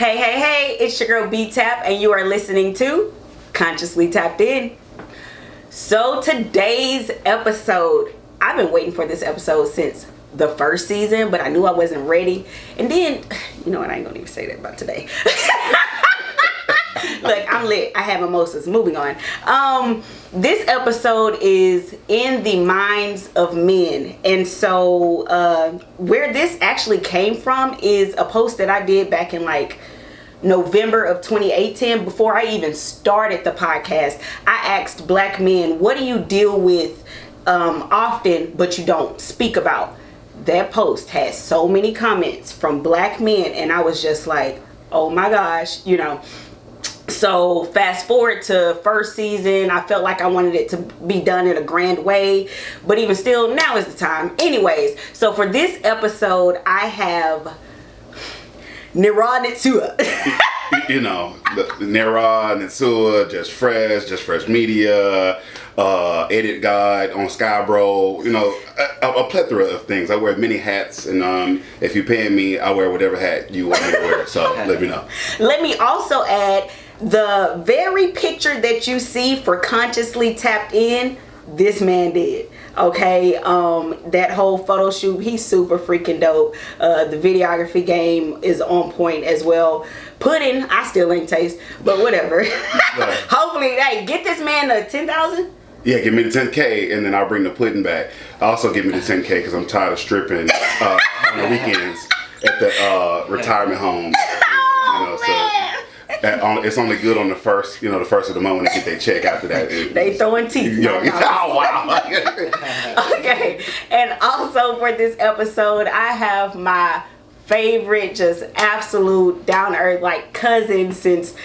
Hey, hey, hey, it's your girl BeeTap, and you are listening to Consciously Tapped In. So today's episode, I've been waiting for this episode since the first season, but I knew I wasn't ready. And then, you know what, I ain't gonna even say that about today. Look, I'm lit. I have mimosas. Moving on. This episode is in the minds of men. And so where this actually came from is a post that I did back in like November of 2018. Before I even started the podcast, I asked black men, what do you deal with often but you don't speak about? That post had so many comments from black men, and I was just like, oh my gosh, you know. So fast forward to first season, I felt like I wanted it to be done in a grand way, but even still, now is the time. Anyways, so for this episode, I have Nerraw Nitsua. You know, the Nerraw Nitsua, just fresh media, edit guide on Skybro, you know, a plethora of things. I wear many hats, and if you're paying me, I wear whatever hat you want me to wear, so let me know. Let me also add, the very picture that you see for Consciously Tapped In, this man did. Okay, that whole photo shoot, he's super freaking dope. The videography game is on point as well. Pudding, I still ain't taste, but whatever. Right. Hopefully, hey, get this man to 10,000. Yeah, give me the 10K, and then I'll bring the pudding back. Also give me the 10K because I'm tired of stripping on the weekends at the retirement homes. You know, so it's only good on the first of the month when they get their check. After that, they throwing teeth. Oh wow. Okay, and also for this episode, I have my favorite, just absolute down to earth like cousin since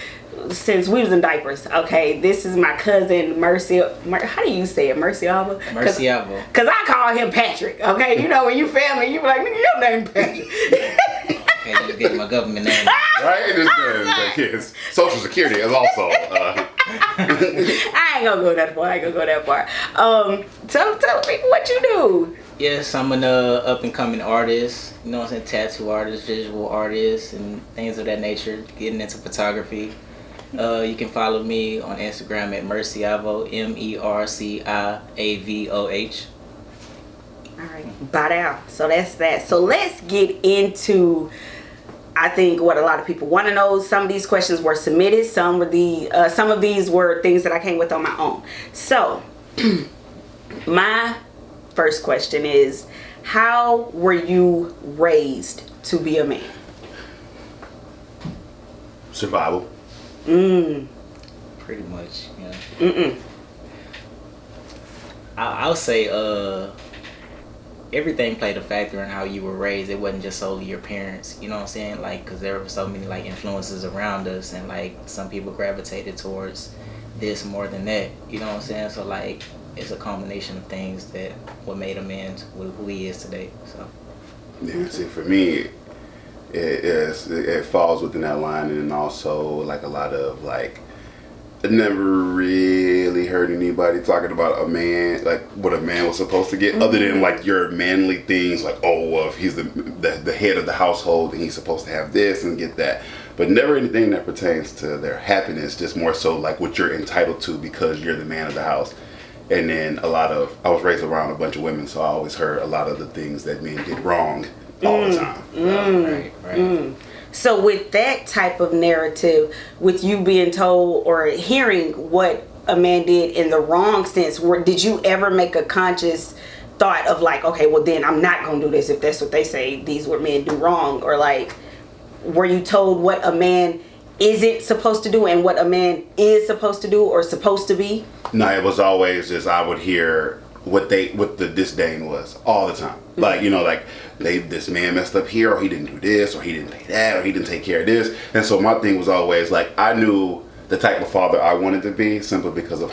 we was in diapers. Okay, this is my cousin Merci. How do you say it? Merciavoh. Merciavoh. Cause I call him Patrick. Okay, you know when you family, you be like, nigga, your name Patrick. Okay, just get my government name. Right? Like his social security is also. I ain't gonna go that far. Tell people what you do. Yes, I'm an up and coming artist. You know what I'm saying? Tattoo artist, visual artist, and things of that nature. Getting into photography. You can follow me on Instagram at Merciavoh, MERCIAVOH. Alright, bow down. So that's that. So let's get into, I think, what a lot of people want to know. Some of these questions were submitted. Some of these were things that I came with on my own. So my first question is, how were you raised to be a man? Survival. Pretty much, yeah. I'll say everything played a factor in how you were raised. It wasn't just solely your parents, you know what I'm saying? Like, because there were so many like influences around us, and like some people gravitated towards this more than that, you know what I'm saying? So like it's a combination of things that what made a man who he is today. So yeah, see, for me, it falls within that line, and also like a lot of like, I never really heard anybody talking about a man, like what a man was supposed to get, other than like your manly things, like, oh, well, if he's the head of the household, then he's supposed to have this and get that, but never anything that pertains to their happiness, just more so like what you're entitled to because you're the man of the house. And then I was raised around a bunch of women, so I always heard a lot of the things that men get wrong all the time. Right. So with that type of narrative, with you being told or hearing what a man did in the wrong sense, did you ever make a conscious thought of like, okay, well then I'm not gonna do this if that's what they say these what men do wrong? Or like, were you told what a man isn't supposed to do and what a man is supposed to do or supposed to be? No, it was always just, I would hear what the disdain was all the time. Like, you know, like this man messed up here, or he didn't do this, or he didn't pay that, or he didn't take care of this. And so my thing was always like, I knew the type of father I wanted to be simply because of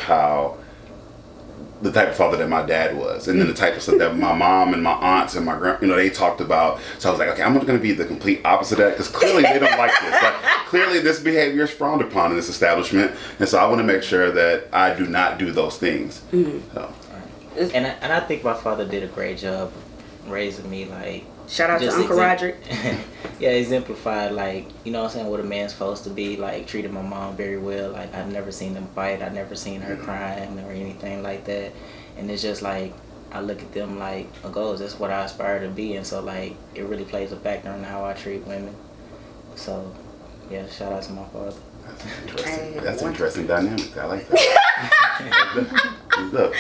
the type of father that my dad was, and then the type of stuff that my mom and my aunts and my grand, they talked about. So I was like, okay, I'm going to be the complete opposite of that, because clearly they don't like this. Like, clearly this behavior is frowned upon in this establishment, and so I want to make sure that I do not do those things. So. And I think my father did a great job raising me like Shout out to just Uncle Roderick. Yeah, exemplified, like, you know what I'm saying, what a man's supposed to be. Like, treated my mom very well. Like, I've never seen them fight. I've never seen her crying or anything like that. And it's just like, I look at them like, oh, goes, that's what I aspire to be. And so, like, it really plays a factor in how I treat women. So, yeah, shout out to my father. That's interesting dynamic. I like that. Look,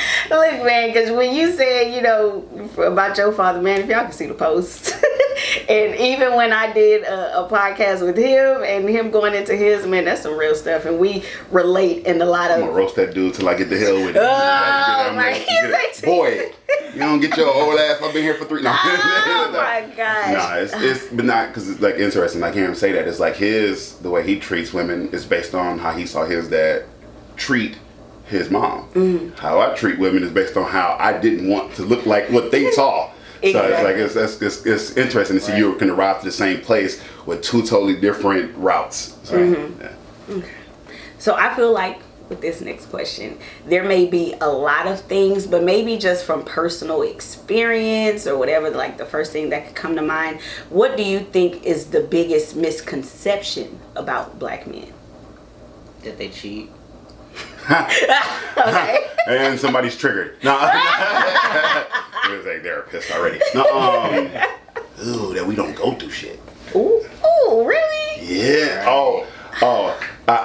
man, because when you said, you know, about your father, man, if y'all can see the post. And even when I did a podcast with him and him going into his, man, that's some real stuff. And we relate in a lot of... I'm going to roast that dude till I get the hell with it. Oh, my God. Boy, you don't get your old ass. I've been here for 3... No. Oh, my gosh. Nah, it's but not, because it's like interesting. I can't even say that. It's like the way he treats women is based on how he saw his dad treat his mom. How I treat women is based on how I didn't want to look like what they saw. Exactly. So it's like it's interesting to see you can arrive to the same place with two totally different routes. So, yeah. Okay. So I feel like with this next question, there may be a lot of things, but maybe just from personal experience or whatever, like the first thing that could come to mind. What do you think is the biggest misconception about black men? That they cheat. Okay. And somebody's triggered. No. It was like they're pissed already. No, ooh, that we don't go through shit. Ooh, really? Yeah.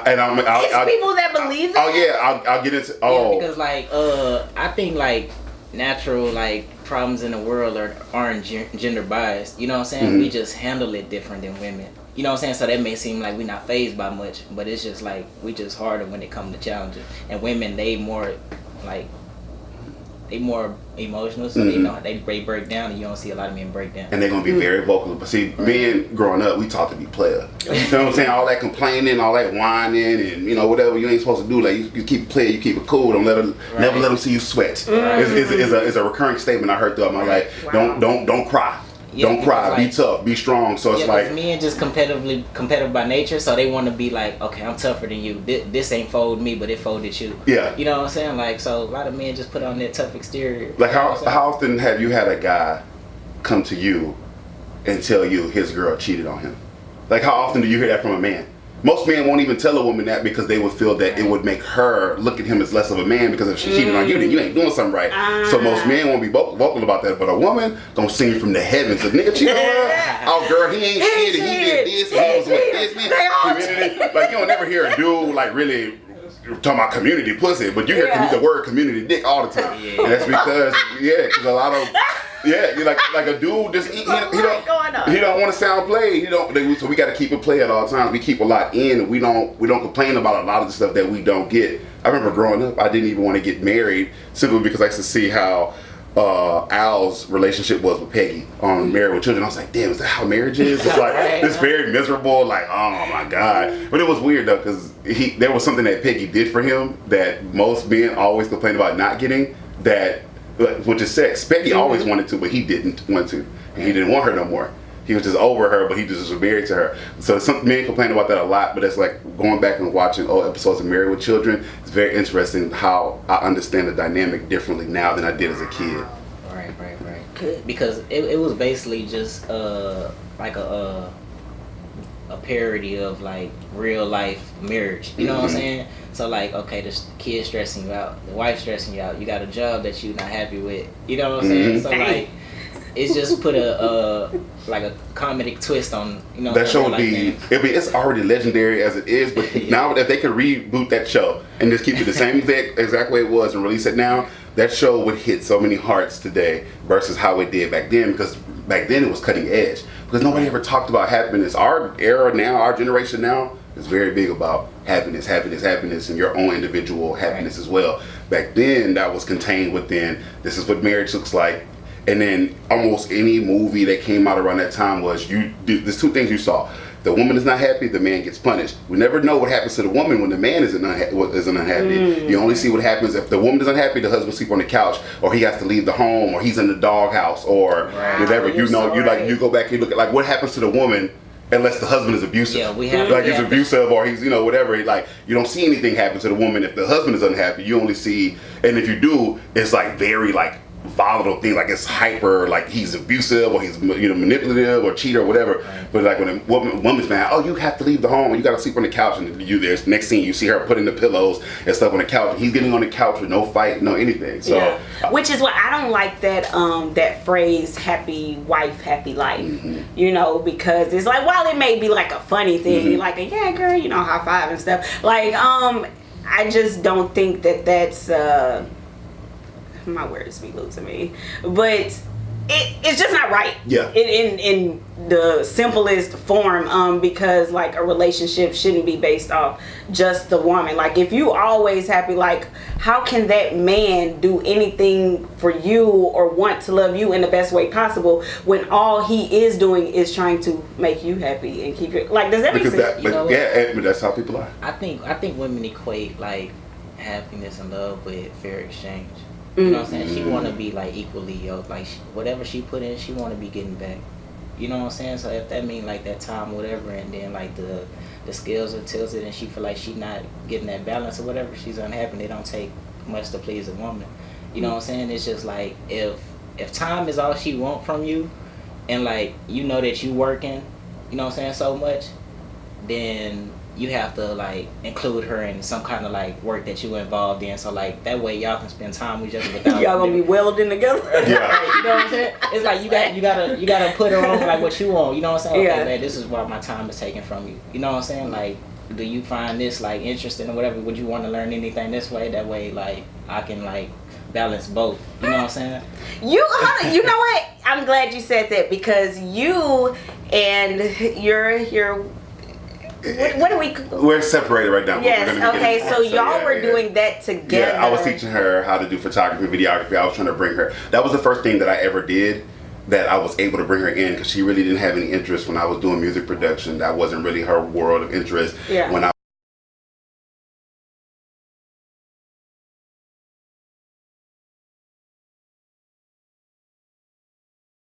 And I'll people that believe that. Oh yeah, I'll get into. Yeah, because like I think like natural like problems in the world aren't gender biased. You know what I'm saying? We just handle it different than women. You know what I'm saying? So that may seem like we're not fazed by much, but it's just like we just harder when it comes to challenges. And women, they more emotional, so they know they break down, and you don't see a lot of men break down. And they're gonna be very vocal. But see, men growing up, we taught to be player. You know what I'm saying? All that complaining, all that whining, and you know whatever you ain't supposed to do. Like you keep it playing, you keep it cool. Don't never let them see you sweat. It's a recurring statement I heard throughout my life. Wow. Don't cry. Yeah, don't cry, like, be tough, be strong. So it's like men just competitive by nature, so they want to be like, okay, I'm tougher than you. This ain't fold me, but it folded you. Yeah, you know what I'm saying? Like, so a lot of men just put on their tough exterior. Like how often have you had a guy come to you and tell you his girl cheated on him? Like how often do you hear that from a man? Most men won't even tell a woman that because they would feel that it would make her look at him as less of a man, because if she cheated on you, then you ain't doing something right. So most men won't be vocal about that, but a woman gonna sing from the heavens. A nigga cheated on her? Oh girl, he ain't shit, and he did this, and he was with this man. Community. Like you don't never hear a dude like really talking about community pussy, but you hear the word community dick all the time. And that's because because a lot of you're like a dude just he don't want to sound played. So we got to keep it play at all times. We keep a lot in, and we don't complain about a lot of the stuff that we don't get. I remember growing up, I didn't even want to get married simply because I used to see how Al's relationship was with Peggy on Married with Children. I was like, damn, is that how marriage is? It's like it's very miserable. Like, oh my god. But it was weird though, because there was something that Peggy did for him that most men always complain about not getting. Which is sex. Peggy always wanted to, but he didn't want to. And he didn't want her no more. He was just over her, but he just was married to her. So some men complain about that a lot, but it's like going back and watching old episodes of Married with Children. It's very interesting how I understand the dynamic differently now than I did as a kid. Right. Because it was basically just like a parody of like real life marriage. You know what I'm saying? So like, okay, the kid's stressing you out, the wife's stressing you out, you got a job that you're not happy with. You know what I'm saying? So like, it's just put a comedic twist on, you know. That show would be, it's already legendary as it is, but now if they could reboot that show and just keep it the same exact way it was and release it now, that show would hit so many hearts today versus how it did back then, because back then it was cutting edge. Because nobody ever talked about happiness. Our era now, our generation now, is very big about happiness, and your own individual happiness as well. Back then, that was contained within, this is what marriage looks like. And then almost any movie that came out around that time was, there's two things you saw. The woman is not happy, the man gets punished. We never know what happens to the woman when the man isn't unhappy. You only see what happens if the woman is unhappy, the husband sleep on the couch, or he has to leave the home, or he's in the doghouse, or whatever. You go back and you look at like what happens to the woman unless the husband is abusive. Yeah, we have he's abusive, or he's whatever. Like you don't see anything happen to the woman if the husband is unhappy. You only see, and if you do, it's like very like volatile thing, like it's hyper, like he's abusive or he's manipulative or cheater or whatever. Right. But like when a woman's mad, oh, you have to leave the home and you got to sleep on the couch, and there's next scene you see her putting the pillows and stuff on the couch. He's getting on the couch with no fight, no anything. So which is what I don't like that that phrase, happy wife, happy life. Mm-hmm. Because it's like, while it may be like a funny thing, mm-hmm. like yeah, girl, high five and stuff. Like I just don't think that that's my words be losing me, but it's just not right. Yeah. In the simplest form, because like a relationship shouldn't be based off just the woman. Like if you always happy, like how can that man do anything for you or want to love you in the best way possible when all he is doing is trying to make you happy and keep you like? Does that make sense? But that's how people are. I think women equate like happiness and love with fair exchange. You know what I'm saying? She want to be like equally yoked. Like whatever she put in, she want to be getting back. You know what I'm saying? So if that mean like that time or whatever, and then like the scales are tilted and she feel like she not getting that balance or whatever, she's unhappy. They don't take much to please a woman. You know what I'm saying? It's just like if time is all she want from you, and like that you working, you know what I'm saying, so much, then you have to like include her in some kind of like work that you involved in, so like that way y'all can spend time with each other without y'all gonna be welding together. Yeah. You know what I'm saying? It's like you gotta put her on like what you want. You know what I'm saying? Yeah. Okay, man, this is why my time is taken from you. You know what I'm saying? Like, do you find this like interesting or whatever? Would you want to learn anything this way? That way, like I can like balance both. You know what I'm saying? You know what? I'm glad you said that, because you and your what are we? We're separated right now. Yes. Okay. So y'all were doing that together. Yeah, I was teaching her how to do photography, videography. I was trying to bring her. That was the first thing that I ever did that I was able to bring her in, because she really didn't have any interest when I was doing music production. That wasn't really her world of interest. Yeah. When I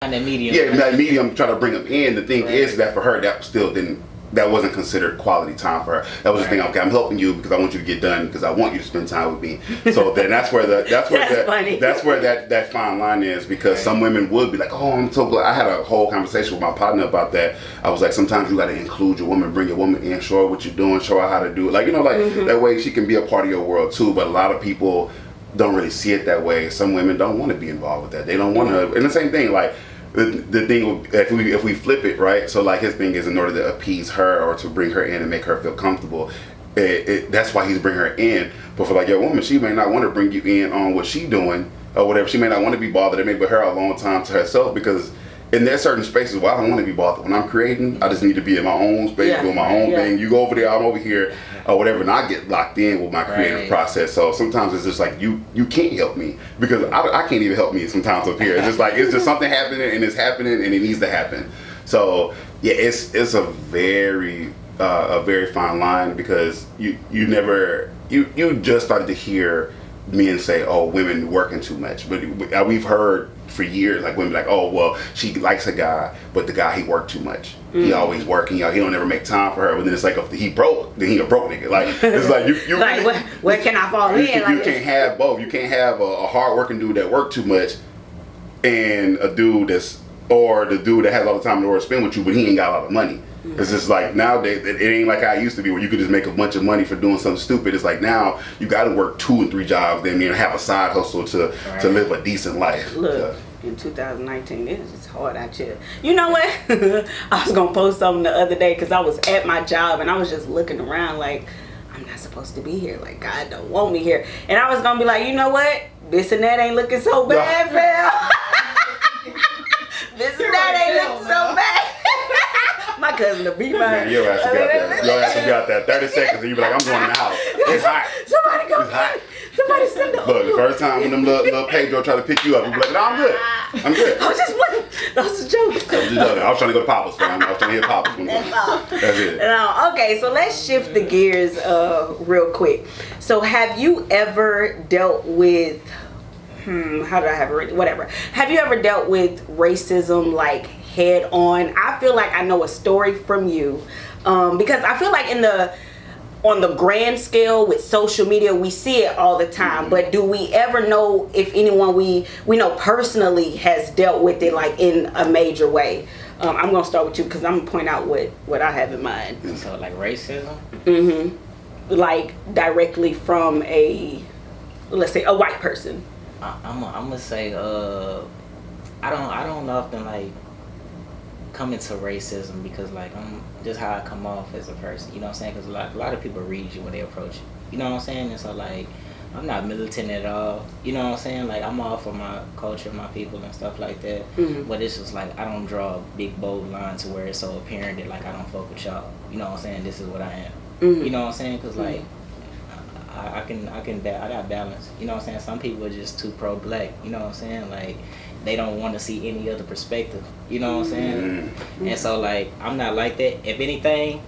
that medium. Yeah, that medium, try to bring them in. The thing is that for her, that wasn't considered quality time for her. That was the thing. Okay, I'm helping you because I want you to get done, because I want you to spend time with me. So then that's where that fine line is, because some women would be like, oh, I'm so glad. I had a whole conversation with my partner about that. I was like, sometimes you got to include your woman, bring your woman in, show her what you're doing, show her how to do it. Like, that way she can be a part of your world too. But a lot of people don't really see it that way. Some women don't want to be involved with that. They don't want to. And the same thing, like, the thing, if we flip it, right? So like his thing is, in order to appease her or to bring her in and make her feel comfortable, that's why he's bringing her in. But for like your woman, she may not want to bring you in on what she's doing or whatever. She may not want to be bothered. It may be her a long time to herself, because in there's certain spaces where I don't want to be bothered. When I'm creating, I just need to be in my own space, doing my own thing. You go over there, I'm over here, or whatever, and I get locked in with my creative process. So sometimes it's just like you can't help me, because I can't even help me sometimes up here. It's just like, it's just something happening, and it's happening, and it needs to happen. So yeah, it's a very fine line, because you just started to hear men say, oh, women working too much. But we've heard for years, like, women like, oh, well, she likes a guy, but the guy, he worked too much. He always working, he don't ever make time for her. But then it's like, if he broke, then he a broke nigga. Like, it's like, you like, where can I fall in? You can't have both. You can't have a hard working dude that worked too much and a dude the dude that has all the time in the world to spend with you, but he ain't got a lot of money. It's just like, nowadays, it ain't like how it used to be, where you could just make a bunch of money for doing something stupid. It's like, now you got to work 2 and 3 jobs, then have a side hustle to live a decent life. Look, in 2019, it is just hard out here. You know what? I was gonna post something the other day, because I was at my job and I was just looking around like, I'm not supposed to be here. Like, God don't want me here. And I was gonna be like, you know what? This and that ain't looking so bad, fam. This and that ain't looking so bad. My cousin to be mine. Man, your ass got that 30 seconds and you be like, I'm going in the house. It's hot. Somebody go. It's hot. Somebody send up. Look, the first time when them little Pedro try to pick you up, you be like, no, I'm good. I'm good. I was just playing. That was a joke. I was trying to go to Papa's, fam. I was trying to hit Papa's. That's all. That's it. Okay, so let's shift the gears real quick. So have you ever dealt with, how did I have it written? Whatever. Have you ever dealt with racism, like, head on? I feel like I know a story from you, because I feel like on the grand scale with social media, we see it all the time. But do we ever know if anyone we know personally has dealt with it like in a major way? I'm gonna start with you because I'm gonna point out what I have in mind. So like racism. Like directly from let's say a white person. I'm gonna say I don't often like come into racism because like I'm just how I come off as a person, you know what I'm saying? Because a lot of people read you when they approach you, you know what I'm saying? And so like I'm not militant at all, you know what I'm saying? Like I'm all for my culture, my people and stuff like that. But it's just like I don't draw a big bold line to where it's so apparent that like I don't fuck with y'all, you know what I'm saying? This is what I am, you know what I'm saying? Because like I got balance, you know what I'm saying? Some people are just too pro-black, you know what I'm saying? Like they don't want to see any other perspective, you know what I'm saying? And so like I'm not like that. If anything,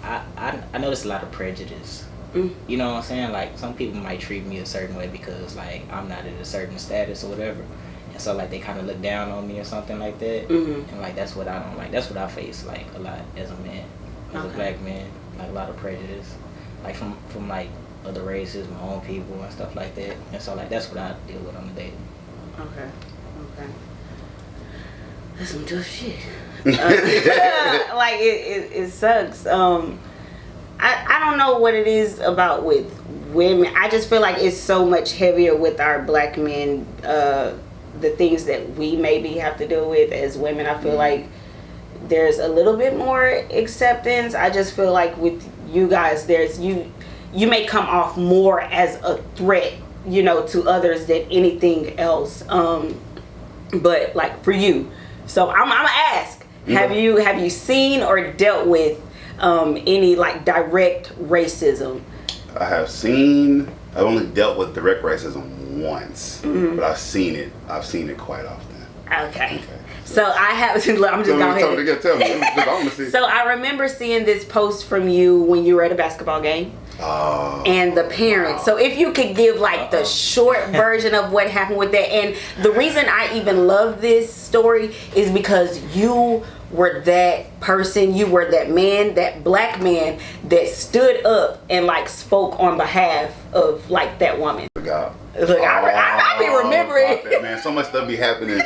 I notice a lot of prejudice, you know what I'm saying? Like some people might treat me a certain way because like I'm not at a certain status or whatever, and so like they kind of look down on me or something like that. And like that's what I don't like. That's what I face like a lot as a man, as a black man, like a lot of prejudice, like from like other races, my own people and stuff like that. And so like that's what I deal with on the daily. Okay. That's some tough shit. Like it sucks. I don't know what it is about with women. I just feel like it's so much heavier with our black men. The things that we maybe have to deal with as women. I feel like there's a little bit more acceptance. I just feel like with you guys, there's you may come off more as a threat, you know, to others than anything else. But like for you, so I'm gonna ask: have you seen or dealt with any like direct racism? I've only dealt with direct racism once, but I've seen it quite often. Okay. So I have. I'm just going ahead. Tell me. So I remember seeing this post from you when you were at a basketball game. And the parents. Wow. So if you could give like the short version of what happened with that. And the reason I even love this story is because you were that person, you were that man, that black man that stood up and like spoke on behalf of like that woman. Look, I be remembering that, man. So much stuff be happening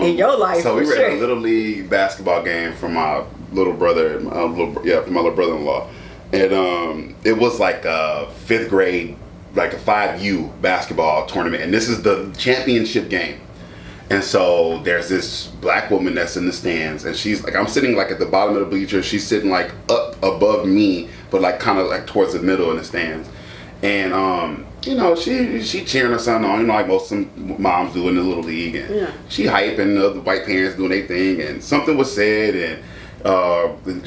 in your life. So we were at a little league basketball game for my little brother, for my little brother-in-law. And it was like a 5th grade, like a 5U basketball tournament. And this is the championship game. And so there's this black woman that's in the stands. And she's like, I'm sitting like at the bottom of the bleachers. She's sitting like up above me, but like kind of like towards the middle in the stands. And, you know, she cheering her son on, you know, like most moms do in the little league. And she hyping the white parents doing their thing. And something was said. And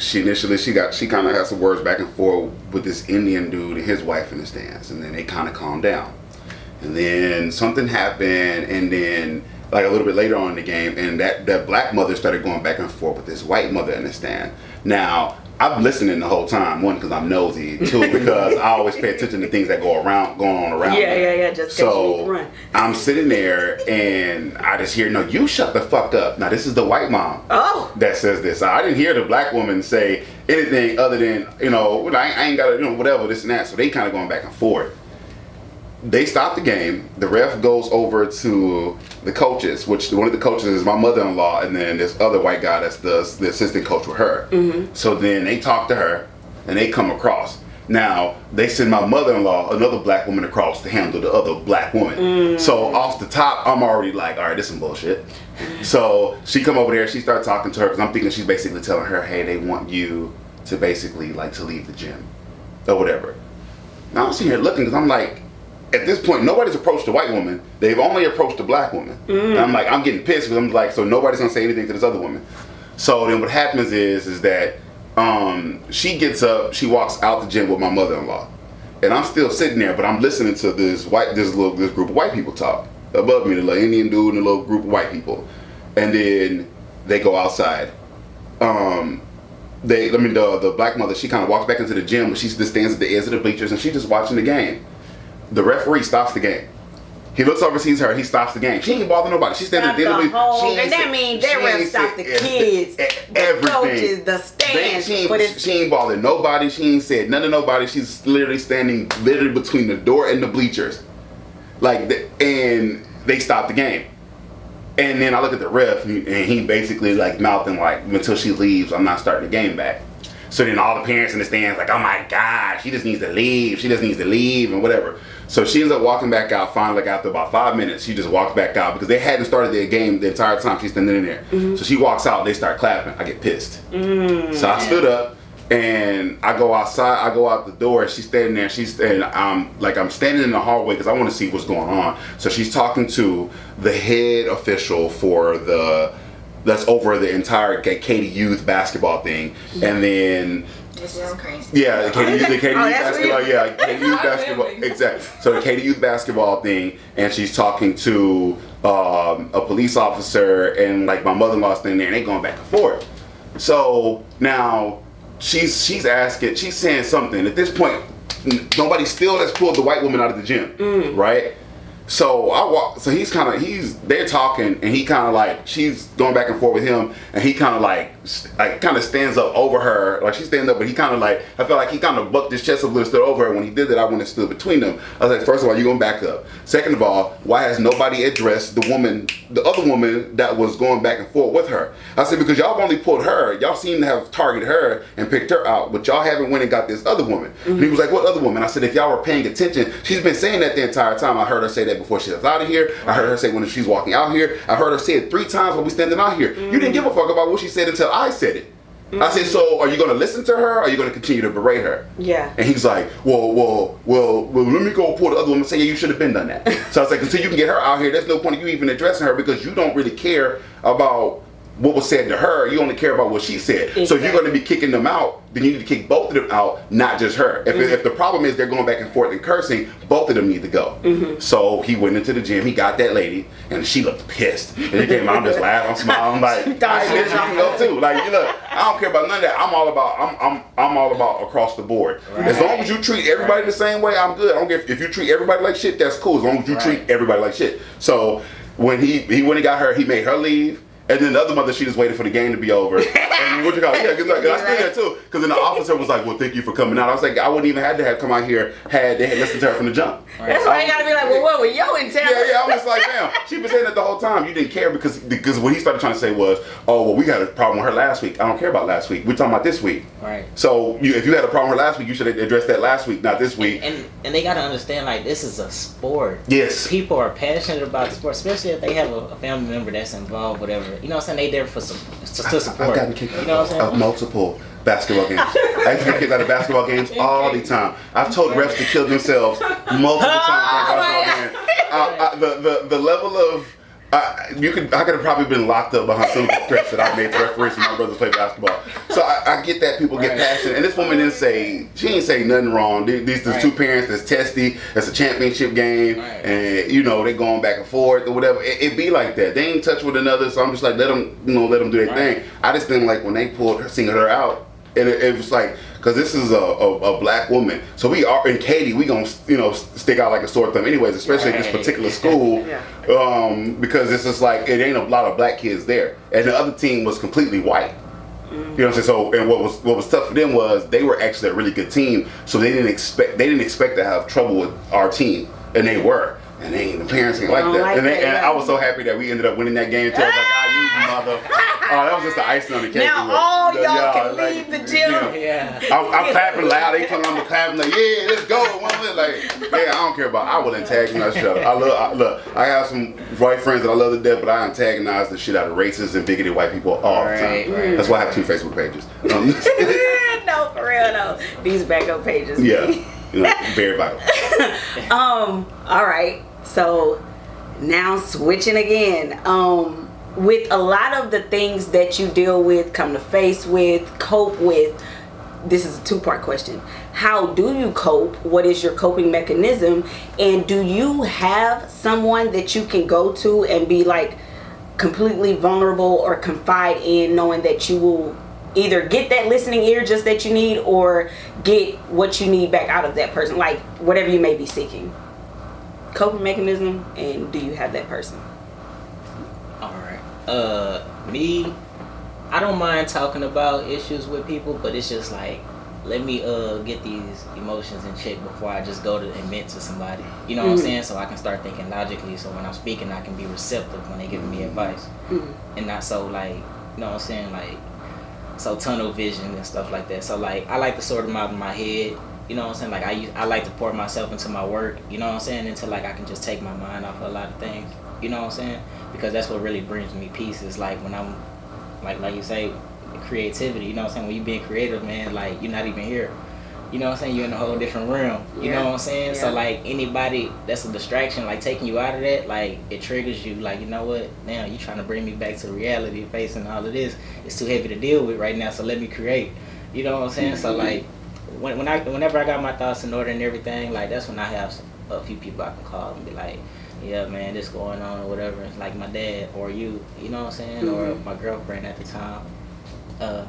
she kind of had some words back and forth with this Indian dude and his wife in the stands, and then they kind of calmed down. And then something happened, and then like a little bit later on in the game, and that black mother started going back and forth with this white mother in the stand. Now I'm listening the whole time, one because I'm nosy, two because I always pay attention to things that going on around me. Just so I'm sitting there and I just hear, no, you shut the fuck up. Now this is the white mom that says this. I didn't hear the black woman say anything other than, you know, I ain't gotta, you know, whatever, this and that. So they kind of going back and forth. They stop the game. The ref goes over to the coaches, which one of the coaches is my mother-in-law, and then this other white guy that's the assistant coach with her. So then they talk to her, and they come across. Now, they send my mother-in-law, another black woman, across to handle the other black woman. So off the top, I'm already like, all right, this is some bullshit. So she come over there, she starts talking to her, because I'm thinking she's basically telling her, hey, they want you to basically, like, to leave the gym, or whatever. Now I'm sitting here looking, because I'm like, at this point, nobody's approached the white woman. They've only approached the black woman. And I'm like, I'm getting pissed because I'm like, so nobody's gonna say anything to this other woman. So then what happens is that she gets up, she walks out the gym with my mother-in-law, and I'm still sitting there, but I'm listening to this group of white people talk above me, the little Indian dude and a little group of white people, and then they go outside. The black mother, she kind of walks back into the gym, but she just stands at the edge of the bleachers and she's just watching the game. The referee stops the game. He looks over, sees her. He stops the game. She ain't bothering nobody. She's standing there. And that means that ref stopped the kids, the coaches, the stands. She ain't bothering nobody. She ain't said none to nobody. She's literally standing between the door and the bleachers. And they stopped the game. And then I look at the ref, and he basically like mouthing like, until she leaves, I'm not starting the game back. So then all the parents in the stands like, oh my God, she just needs to leave. She just needs to leave and whatever. So she ends up walking back out. Finally, like after about 5 minutes, she just walks back out because they hadn't started their game the entire time she's standing in there. Mm-hmm. So she walks out. They start clapping. I get pissed. So I stood up and I go outside. I go out the door. She's standing there. I'm standing in the hallway because I want to see what's going on. So she's talking to the head official for that's over the entire Katy Youth basketball thing, and then this is crazy. Yeah, the Katy Youth basketball. Yeah, Katy Youth basketball. Exactly. So the Katy Youth basketball thing, and she's talking to a police officer, and like my mother-in-law's standing there, and they going back and forth. So now she's saying something. At this point, nobody still has pulled the white woman out of the gym, right? So they're talking, and he kind of like, she's going back and forth with him, and he kind of like stands up over her, like she stands up, but he kind of like, I felt like he kind of bucked his chest up a little, stood over her. When he did that, I went and stood between them. I was like, first of all, you're going to back up. Second of all, why has nobody addressed the other woman that was going back and forth with her? I said, because y'all have only pulled her, y'all seem to have targeted her and picked her out, but y'all haven't went and got this other woman. And he was like, what other woman? I said, if y'all were paying attention, she's been saying that the entire time. I heard her say that before she left out of here. I heard her say when she's walking out here. I heard her say it 3 times when we standing out here. You didn't give a fuck about what she said until I said it. I said, so are you going to listen to her, or are you going to continue to berate her? Yeah. And he's like, well, let me go pull the other woman and say, yeah, you should have been done that. So I was like, until you can get her out here, there's no point in you even addressing her, because you don't really care about what was said to her. You only care about what she said. Exactly. So if you're going to be kicking them out, then you need to kick both of them out, not just her. If the problem is they're going back and forth and cursing, both of them need to go. So he went into the gym, he got that lady, and she looked pissed. And he came out, I'm just laughing, I'm smiling, I'm like, I bitch, you can go too. Like, you look, I don't care about none of that. I'm all about across the board. Right. As long as you treat everybody the same way, I'm good. I don't care if you treat everybody like shit, that's cool. As long as you treat everybody like shit. So when he went and got her, he made her leave. And then the other mother, she just waited for the game to be over. And what you call it? Yeah, because I stayed there too. Because then the officer was like, well, thank you for coming out. I was like, I wouldn't even have to have come out here had they had listened to her from the jump. Right. That's why you gotta be like, well, what were your intent? Yeah, I'm just like, damn. She was saying that the whole time. You didn't care because what he started trying to say was, oh, well, we had a problem with her last week. I don't care about last week. We're talking about this week. Right. So if you had a problem with her last week, you should have addressed that last week, not this week. And they gotta understand, like, this is a sport. Yes. People are passionate about the sport, especially if they have a family member that's involved, whatever. You know what I'm saying? They there to support. I've gotten kicked out of multiple basketball games. I get kicked out of basketball games all the time. I've told refs to kill themselves multiple times in basketball games. The level of I could have probably been locked up behind some of the threats that I made to referees when my brothers play basketball. So I get that people get passionate, and this woman didn't say nothing wrong. These two parents that's testy. That's a championship game, and they going back and forth or whatever. It be like that. They ain't touch with another, so I'm just like let them do their thing. I just didn't like when they pulled her, singled her out, and it was like. Because this is a black woman, so we are in Katy. We gonna stick out like a sore thumb, anyways. Especially at this particular school, because it's just like it ain't a lot of black kids there, and the other team was completely white. You know what I'm saying? So, and what was tough for them was they were actually a really good team, so they didn't expect to have trouble with our team, and they were. And the parents ain't like that. And I was so happy that we ended up winning that game too. I was like, you mother. Oh, that was just the icing on the cake. Now all y'all can leave the gym. Yeah. I'm clapping loud. They come on the clapping like, yeah, let's go. I don't care about. I will antagonize shit. I have some white friends that I love to death, but I antagonize the shit out of racist and bigoted white people all the time. Right. That's why I have 2 Facebook pages. No, for real though. These backup pages. Yeah. Very vital. All right. So now switching again. With a lot of the things that you deal with, come to face with, cope with, this is a 2-part question. How do you cope? What is your coping mechanism? And do you have someone that you can go to and be like completely vulnerable or confide in, knowing that you will either get that listening ear just that you need or get what you need back out of that person, like whatever you may be seeking? coping mechanism, and do you have that person? All right. Me, I don't mind talking about issues with people, but it's just like, let me get these emotions in check before I just go to admit to somebody. You know what I'm saying? So I can start thinking logically. So when I'm speaking, I can be receptive when they giving me advice, and not so like, you know what I'm saying, like so tunnel vision and stuff like that. So like I like to sort them out in my head. You know what I'm saying? Like I like to pour myself into my work. You know what I'm saying? Until like I can just take my mind off of a lot of things. You know what I'm saying? Because that's what really brings me peace. Is like when I'm like you say, creativity. You know what I'm saying? When you being creative, man, like you're not even here. You know what I'm saying? You're in a whole different realm. You know what I'm saying? Yeah. So like anybody that's a distraction, like taking you out of that, like it triggers you. Like, you know what? Now you trying to bring me back to reality, facing all of this. It's too heavy to deal with right now. So let me create. You know what I'm saying? So like whenever I got my thoughts in order and everything, like that's when I have a few people I can call and be like, yeah, man, this going on or whatever. It's like my dad or you. You know what I'm saying? Or my girlfriend at the time.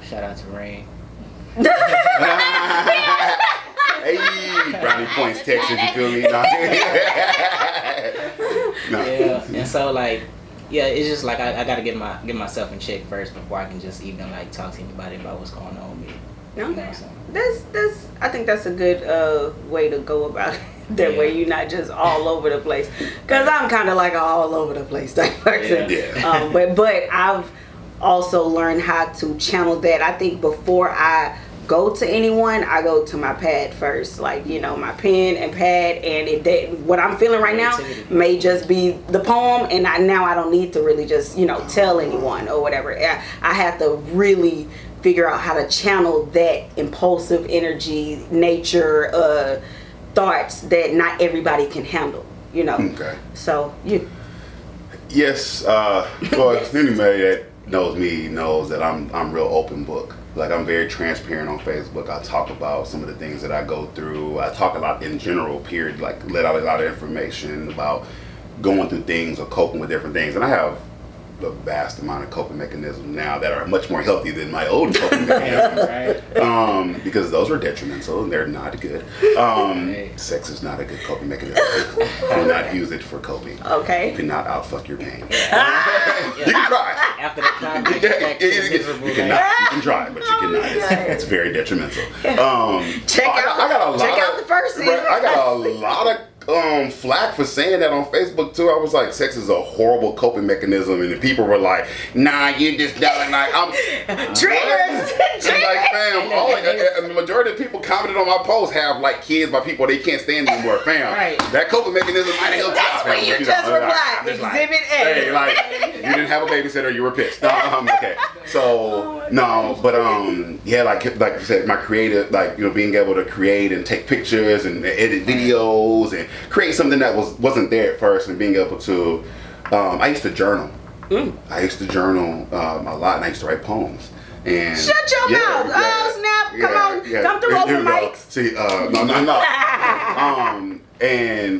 Shout out to Rain. Hey, brownie points, Texas. You feel me? No. Yeah, and so like, yeah, it's just like I gotta get myself in check first before I can just even like talk to anybody about what's going on with me. Okay. You know That's I think that's a good way to go about it. That way you're not just all over the place. Cause I'm kind of like an all over the place type person. Yeah. But I've also learned how to channel that. I think before I go to anyone, I go to my pad first, like, you know, my pen and pad, and what I'm feeling right now may just be the poem, and now I don't need to really just, you know, tell anyone or whatever. I have to really figure out how to channel that impulsive energy, nature, thoughts that not everybody can handle, you know. Okay. So you. Yes. Well, anybody that knows me knows that I'm real open book. Like I'm very transparent on Facebook. I talk about some of the things that I go through. I talk a lot in general, period, like let out a lot of information about going through things or coping with different things. And I have a vast amount of coping mechanisms now that are much more healthy than my old coping mechanisms. Because those were detrimental and they're not good. Sex is not a good coping mechanism. Do not use it for coping. Okay. You cannot outfuck your pain. You can try. After the climax, you can try, but you cannot. It's very detrimental. Check out the first season. I got a lot of flack for saying that on Facebook too. I was like, sex is a horrible coping mechanism, and the people were like, nah, you just don't like I'm triggers. Like, fam, the majority of people commented on my post have like kids by people they can't stand anymore, fam. Right. That coping mechanism might have helped out. That's what you just replied. Exhibit A. Hey, like you didn't have a babysitter, you were pissed. Okay. So yeah, like you said, my creative, like, you know, being able to create and take pictures and edit videos and create something that wasn't there at first, and being able to I used to journal. I used to journal a lot, and I used to write poems. And shut your mouth! Oh snap! Come through open mics. See, no.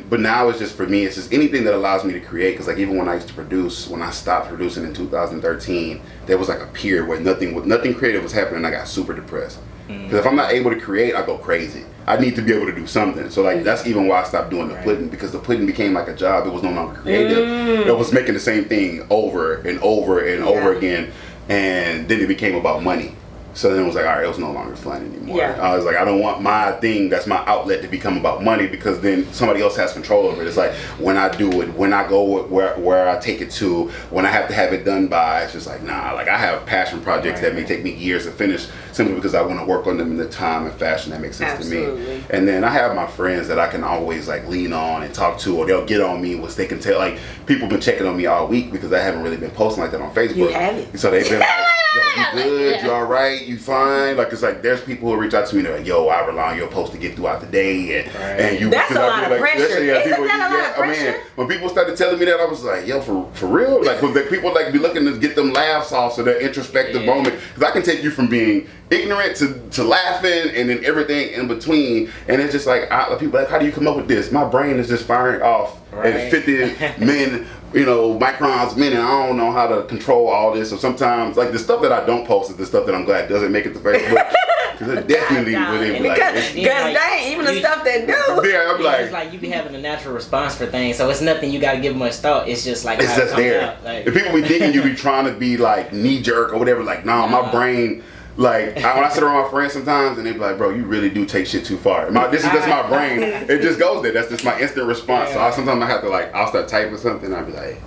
But now it's just, for me, it's just anything that allows me to create. Because like even when I used to produce, when I stopped producing in 2013, there was like a period where nothing creative was happening. And I got super depressed. Because if I'm not able to create, I go crazy. I need to be able to do something. So like that's even why I stopped doing the pudding, because the pudding became like a job. It was no longer creative. It was making the same thing over and over and over again. And then it became about money. So then it was like, all right, it was no longer fun anymore. Yeah. I was like, I don't want my thing that's my outlet to become about money, because then somebody else has control over it. It's like when I do it, when I go where I take it to, when I have to have it done by, it's just like, nah, like I have passion projects that may take me years to finish simply because I want to work on them in the time and fashion that makes sense to me. And then I have my friends that I can always like lean on and talk to, or they'll get on me, which they can tell. Like people been checking on me all week because I haven't really been posting like that on Facebook. You haven't. So they've been like, yo, you good? You all right? You fine? Like, it's like there's people who reach out to me and they're like, yo, I rely on your post to get throughout the day, and you. That's a lot of pressure. Isn't that a lot of pressure? Man, when people started telling me that, I was like, yo, for real? Like, when people like be looking to get them laughs off, so that introspective moment, because I can take you from being ignorant to laughing and then everything in between, and it's just like people are like, how do you come up with this? My brain is just firing off at 50 men. You know, microns, minute. I don't know how to control all this. So sometimes, like the stuff that I don't post is the stuff that I'm glad doesn't make it to Facebook. Because it definitely would be like, because dang, even the stuff that do. Yeah, I'm like, it's like you be having a natural response for things, so it's nothing you got to give much thought. It's just like it's how it just comes there. out. Like, If people be thinking you be trying to be like knee jerk or whatever, like, nah, my brain. Like, when I sit around my friends sometimes and they be like, bro, you really do take shit too far. This is just my brain. It just goes there. That's just my instant response. So sometimes I have to like, I'll start typing something and I'll be like,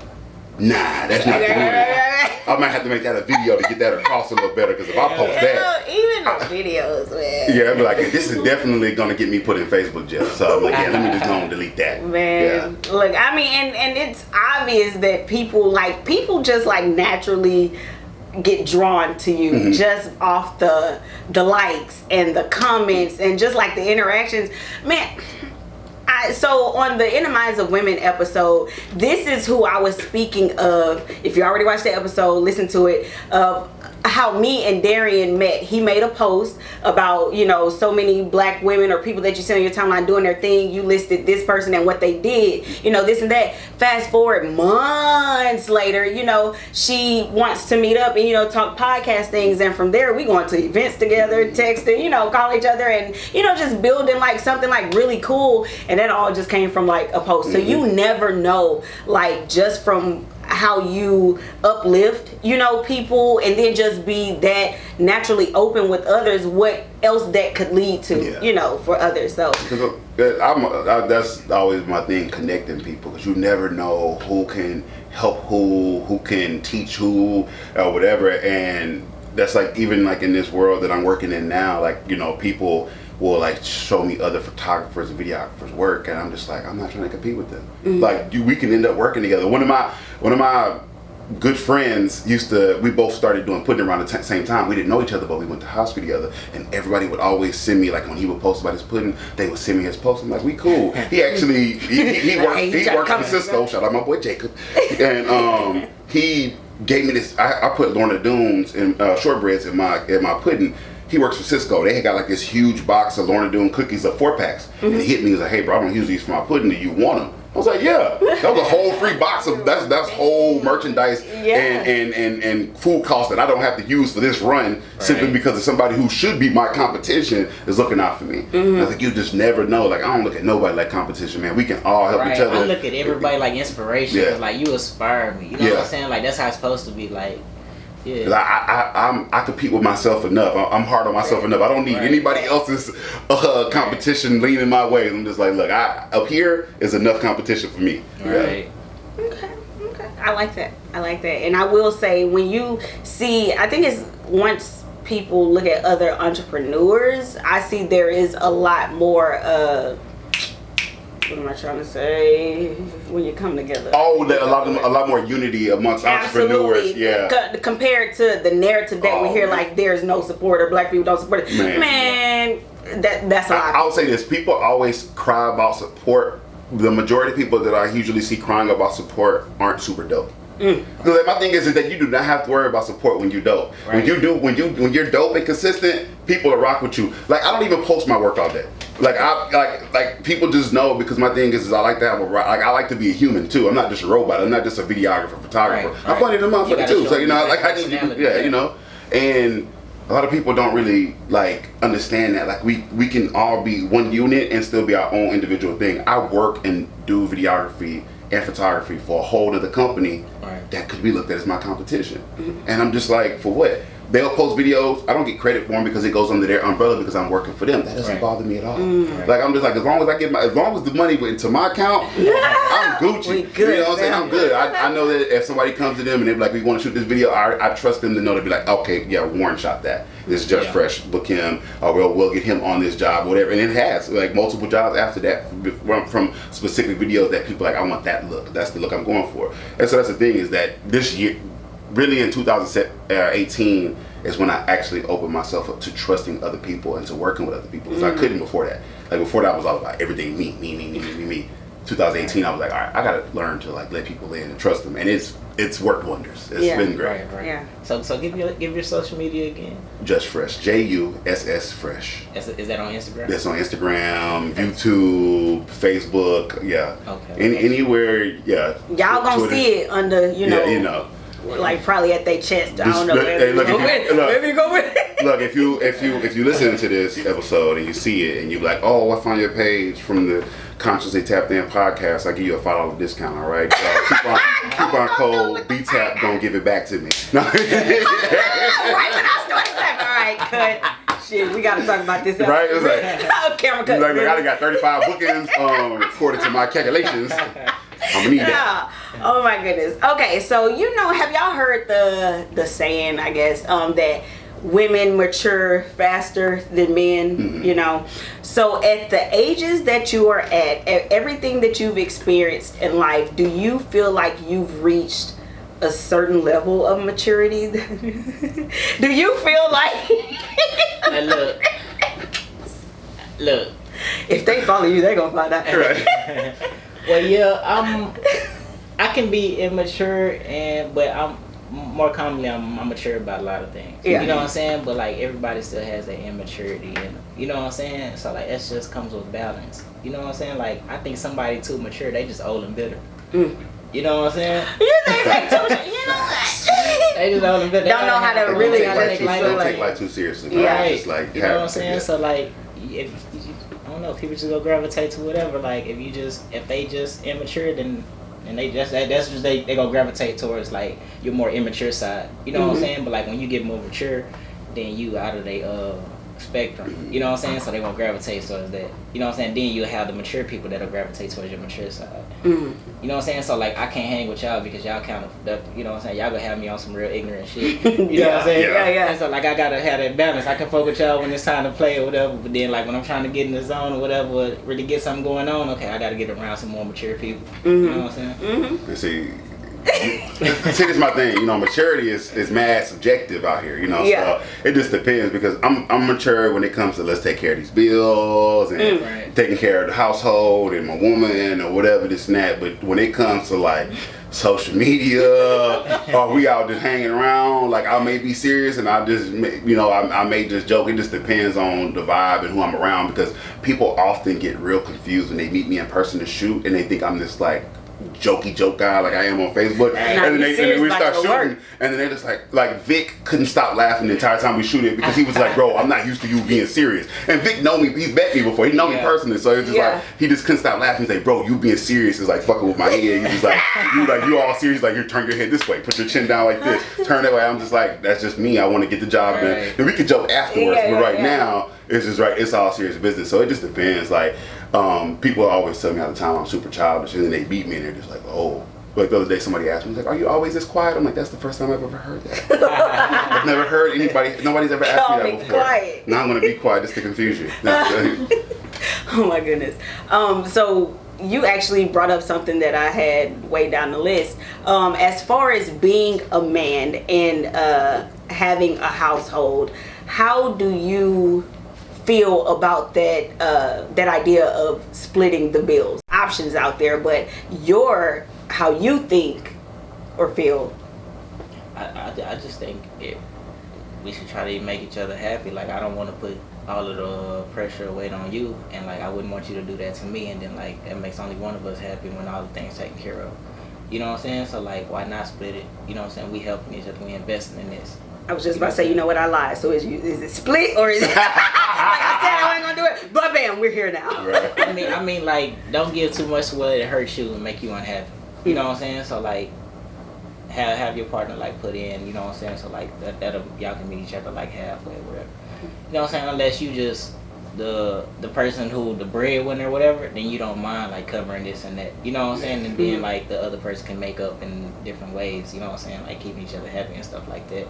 nah, that's not doing it. I might have to make that a video to get that across a little better because if I post that. Even the videos, man. Yeah, I'd be like, this is definitely going to get me put in Facebook jail. So I'm like, yeah, let me just go and delete that. Man, look, I mean, and it's obvious that people just like naturally get drawn to you just off the likes and the comments and just like the interactions, man. So on the In the Minds of Women episode, this is who I was speaking of. If you already watched the episode, listen to it. Of how me and Darian met. He made a post about, so many black women or people that you see on your timeline doing their thing. You listed this person and what they did, this and that. Fast forward months later, she wants to meet up and, talk podcast things. And from there, we going to events together, texting, call each other and, just building like something like really cool. And that all just came from like a post. So you never know, like just from how you uplift people and then just be that naturally open with others, what else that could lead to for others. So that's always my thing, connecting people, because you never know who can help who can teach who or whatever. And that's like, even like in this world that I'm working in now, like people will like show me other photographers and videographers work, and I'm just like, I'm not trying to compete with them. Like, we can end up working together. One of my good friends we both started putting around the same time. We didn't know each other, but we went to high school together, and everybody would always send me, like when he would post about his pudding, they would send me his post. I'm like, we cool. He actually he works for Cisco. Shout out my boy Jacob. And he gave me this. I put Lorna Doones and shortbreads in my pudding. He works for Cisco. They had got like this huge box of Lorna Doone cookies, of 4-packs. And he hit me. He was like, hey bro, I don't use these for my pudding. Do you want them? I was like, yeah. That was a whole free box of that's whole merchandise and food costs that I don't have to use for this run, simply because of somebody who should be my competition is looking out for me. I was like, you just never know. Like, I don't look at nobody like competition, man. We can all help each other. I look at everybody like inspiration. Yeah. Like, you inspire me. You know what I'm saying? Like, that's how it's supposed to be. Like, yeah. I compete with myself enough. I'm hard on myself enough. I don't need anybody else's competition leaning my way. I'm just like, look, up here is enough competition for me. Right. Yeah. Okay. I like that. And I will say, when you see, I think it's once people look at other entrepreneurs, I see there is a lot more what am I trying to say? When you come together. Oh, a lot more unity amongst entrepreneurs. Yeah. Compared to the narrative that we hear, like there's no support or black people don't support it. Man, that's a lot. I'll say this: people always cry about support. The majority of people that I usually see crying about support aren't super dope. Because my thing is that you do not have to worry about support when you're dope. When you're dope and consistent, people will rock with you. Like, I don't even post my work all day. Like people just know, because my thing is I like to have I like to be a human too. I'm not just a robot. I'm not just a videographer, photographer. I'm funny to motherfucker too. So like I need to, and a lot of people don't really like understand that. Like we can all be one unit and still be our own individual thing. I work and do videography and photography for a whole other company that could be looked at as my competition. And I'm just like, for what? They'll post videos. I don't get credit for them because it goes under their umbrella because I'm working for them. That doesn't bother me at all. Like, I'm just like, as long as the money went into my account, I'm Gucci. Good, you know what I'm saying? I'm good. I know that if somebody comes to them and they're like, we want to shoot this video, I trust them to know to be like, okay, yeah, Warren shot that. This is just fresh. Book him, or we'll get him on this job, whatever. And it has like multiple jobs after that from specific videos that people like, I want that look. That's the look I'm going for. And so that's the thing, is that this year, really in 2018 is when I actually opened myself up to trusting other people and to working with other people, because I couldn't before that. Like before that, I was all about everything me. 2018, I was like, all right, I gotta learn to like let people in and trust them, and it's worked wonders. It's been great. Right. Yeah. So give your social media again. Just Fresh, JUSS Fresh. Is that on Instagram? That's on Instagram, YouTube, Facebook. Yeah. Okay. Anywhere. Yeah. Y'all gonna Twitter. see it under Yeah, like probably at their chest. I don't know. Look, if you listen to this episode and you see it and you like, oh, I found your page from the Consciously Tapped In podcast, I give you a $5 discount. All right, coupon code BeeTap. Don't give it back to me. No. Right when I started laughing. All right, cut. Shit, we gotta talk about this. Right? It's like camera cut. Like, I got 35 bookings according to my calculations. I'm gonna need that. Oh my goodness. Okay, so have y'all heard the saying, I guess, that women mature faster than men, So at the ages that you are at everything that you've experienced in life, do you feel like you've reached a certain level of maturity? Do you feel like Hey, look. If they follow you, they're gonna find out. Right. Well, yeah, I can be immature, but I'm more commonly I'm mature about a lot of things. Yeah. You know what I'm saying? But like everybody still has that immaturity, and you know what I'm saying. So like it just comes with balance. You know what I'm saying? Like I think somebody too mature, they just old and bitter. You know what I'm saying? You think they too mature? They just old and bitter. Don't know how to really take life too seriously. Yeah. Just like, you know what I'm saying? So like if I don't know, people just go gravitate to whatever. Like if they just immature, then they just that's just they gonna gravitate towards like your more immature side. You know what I'm saying? But like when you get more mature, then you out of the spectrum. You know what I'm saying? So they gonna gravitate towards that. You know what I'm saying? Then you have the mature people that'll gravitate towards your mature side. You know what I'm saying? So like I can't hang with y'all because y'all kind of, you know what I'm saying? Y'all gonna have me on some real ignorant shit. You know what I'm saying? Yeah. And so like I gotta have that balance. I can fuck with y'all when it's time to play or whatever, but then like when I'm trying to get in the zone or whatever, really get something going on, okay, I gotta get around some more mature people. You know what I'm saying? And see, this is my thing. Maturity is mad subjective out here. So it just depends because I'm mature when it comes to let's take care of these bills and taking care of the household and my woman or whatever this and that. But when it comes to like social media or we out just hanging around, like I may be serious and I just I may just joke. It just depends on the vibe and who I'm around because people often get real confused when they meet me in person to shoot and they think I'm this like jokey joke guy like I am on Facebook, and then we start shooting, and then they just like Vic couldn't stop laughing the entire time we shoot it because he was like, bro, I'm not used to you being serious. And Vic know me, he's met me before, he know me personally, so it's just like he just couldn't stop laughing. He's like, bro, you being serious is like fucking with my head. He's like, you all serious, like you turn your head this way, put your chin down like this, turn that way. I'm just like, that's just me. I want to get the job done, and we could joke afterwards, but right now it's just it's all serious business. So it just depends. Like people always tell me all the time I'm super childish, and then they beat me and they're just like, oh. Like the other day somebody asked me, like, are you always this quiet? I'm like, that's the first time I've ever heard that. I've never heard nobody's ever asked me that before. Quiet. Now I'm gonna be quiet just to confuse you. Oh my goodness. So you actually brought up something that I had way down the list. As far as being a man and having a household, how do you feel about that idea of splitting the bills? Options out there, but how you think or feel. I just think we should try to make each other happy. Like I don't want to put all of the pressure or weight on you, and like I wouldn't want you to do that to me, and then like that makes only one of us happy when all the things taken care of. You know what I'm saying? So like why not split it? You know what I'm saying? We helping each other, we investing in this. I was just about to say, you know what, I lied. So is it split or is it like I said I wasn't gonna do it, but bam, we're here now. Right. I mean like don't give too much where it hurts you and make you unhappy. You know what I'm saying? So like have your partner like put in, you know what I'm saying? So like that'll y'all can meet each other like halfway or whatever. You know what I'm saying? Unless you just the person who the breadwinner or whatever, then you don't mind like covering this and that. You know what I'm saying? And then like the other person can make up in different ways, you know what I'm saying? Like keeping each other happy and stuff like that.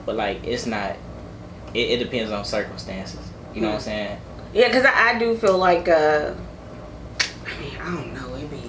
But like it's not it depends on circumstances. You know what I'm saying? Yeah, because I do feel like I mean, I don't know, it'd be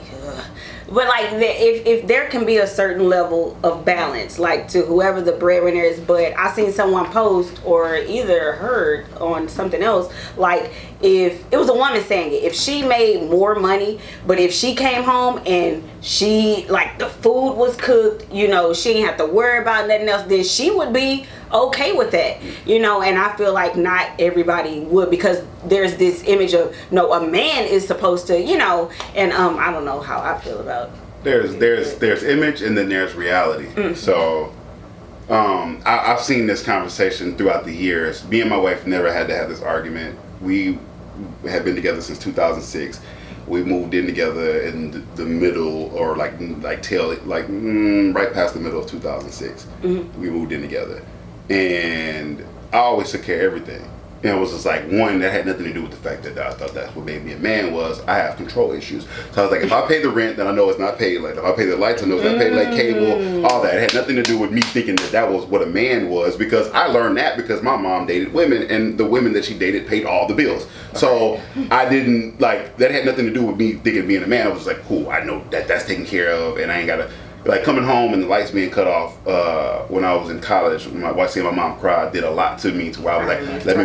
but like if there can be a certain level of balance, like to whoever the breadwinner is. But I seen someone post or either heard on something else, like if it was a woman saying it, if she made more money, but if she came home and she like the food was cooked, she didn't have to worry about nothing else, then she would be okay with that, and I feel like not everybody would, because there's this image of a man is supposed to, and I don't know how I feel about there's image and then there's reality. So I've seen this conversation throughout the years. Me and my wife never had to have this argument. We have been together since 2006. We moved in together in the middle, or right past the middle of 2006. We moved in together, and I always took care of everything. And it was just like, one, that had nothing to do with the fact that I thought that's what made me a man was. I have control issues. So I was like, if I pay the rent, then I know it's not paid late. If I pay the lights, I know it's not paid like cable, all that. It had nothing to do with me thinking that was what a man was, because I learned that because my mom dated women, and the women that she dated paid all the bills. So I didn't, that had nothing to do with me thinking being a man. I was just like, cool, I know that that's taken care of, and I ain't got to, coming home and the lights being cut off when I was in college. Seeing my mom cry did a lot to me, to where I was like, let me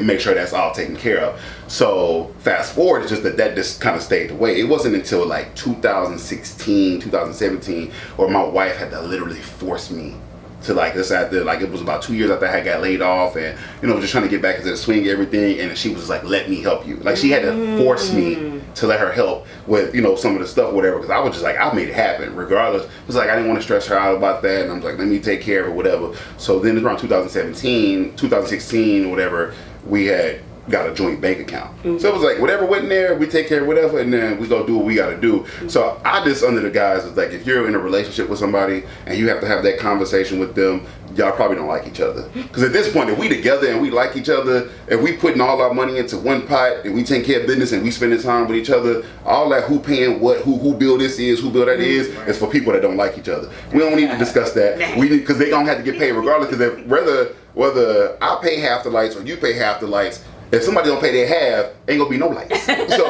make sure that's all taken care of. So fast forward, it's just that just kind of stayed away. It wasn't until 2016, 2017, where my wife had to literally force me to this after it was about 2 years after I had got laid off, and just trying to get back into the swing of everything, and she was like, let me help you. She had to force me to let her help with some of the stuff, whatever, because I was just I made it happen regardless. It was I didn't want to stress her out about that, and I'm like, let me take care of it, whatever. So then around 2016 or whatever, we had got a joint bank account. So it was whatever went in there, we take care of whatever, and then we go do what we got to do. So I just, under the guise is if you're in a relationship with somebody and you have to have that conversation with them, y'all probably don't like each other. Because at this point, if we together and we like each other, if we putting all our money into one pot and we take care of business and we spending time with each other, all that who paying what, who bill this is, who bill that is for people that don't like each other. We don't need to discuss that. Because they gonna have to get paid regardless. Because whether I pay half the lights or you pay half the lights, if somebody don't pay their half, ain't gonna be no lights. So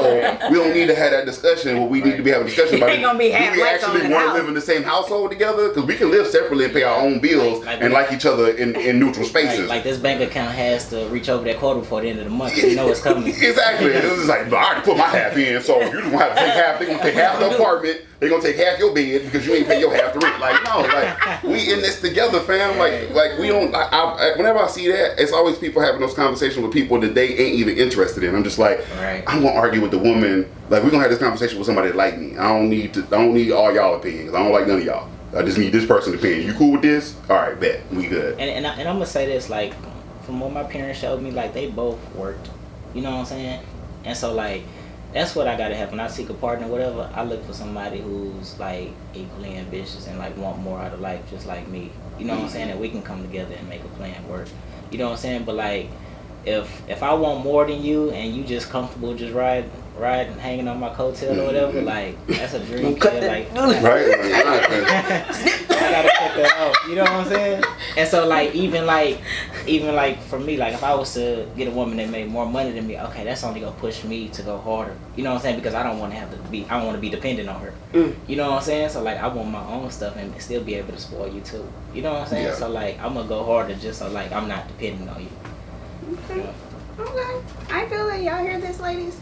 we don't need to have that discussion. What we need to be having a discussion about ain't gonna be half do we lights actually on the want to house. live in the same household together? Because we can live separately and pay our own bills and like each other in neutral spaces. Like this bank account has to reach over that quota before the end of the month. You know it's coming. Exactly. It was just I already put my half in, so you just gonna have to take half. They're gonna take half the apartment. They're gonna take half your bed because you ain't pay your half the rent. We in this together, fam. We don't. Whenever I see that, it's always people having those conversations with people that they ain't even interested in. I'm just I'm gonna argue with the woman. We're gonna have this conversation with somebody that like me. I don't need all y'all opinions. I don't like none of y'all. I just need this person's opinion. You cool with this? All right, bet we good. And I'm gonna say this, from what my parents showed me, they both worked. You know what I'm saying? And so that's what I gotta have when I seek a partner, whatever. I look for somebody who's equally ambitious and want more out of life, just like me. You know what I'm saying? That we can come together and make a plan work. You know what I'm saying? But if I want more than you and you just comfortable just riding, hanging on my coattail or whatever, that's a dream. Right. I gotta cut that off. You know what I'm saying? And so even for me, if I was to get a woman that made more money than me, okay, that's only gonna push me to go harder. You know what I'm saying? Because I don't want to I don't want to be dependent on her. You know what I'm saying? So I want my own stuff and still be able to spoil you too. You know what I'm saying? Yeah. So I'm gonna go harder just so I'm not dependent on you. Okay. Okay. I feel that y'all hear this, ladies.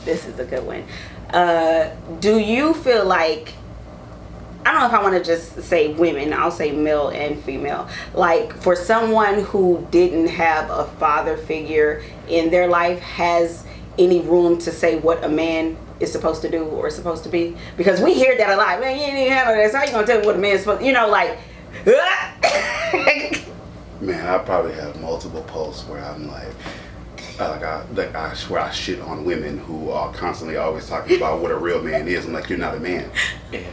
This is a good one. Do you feel I don't know if I want to just say women, I'll say male and female. For someone who didn't have a father figure in their life, has any room to say what a man is supposed to do or supposed to be? Because we hear that a lot. Man, you didn't have this. How you gonna tell me what a man's supposed to, Man, I probably have multiple posts where I'm I swear I shit on women who are constantly always talking about what a real man is. I'm you're not a man.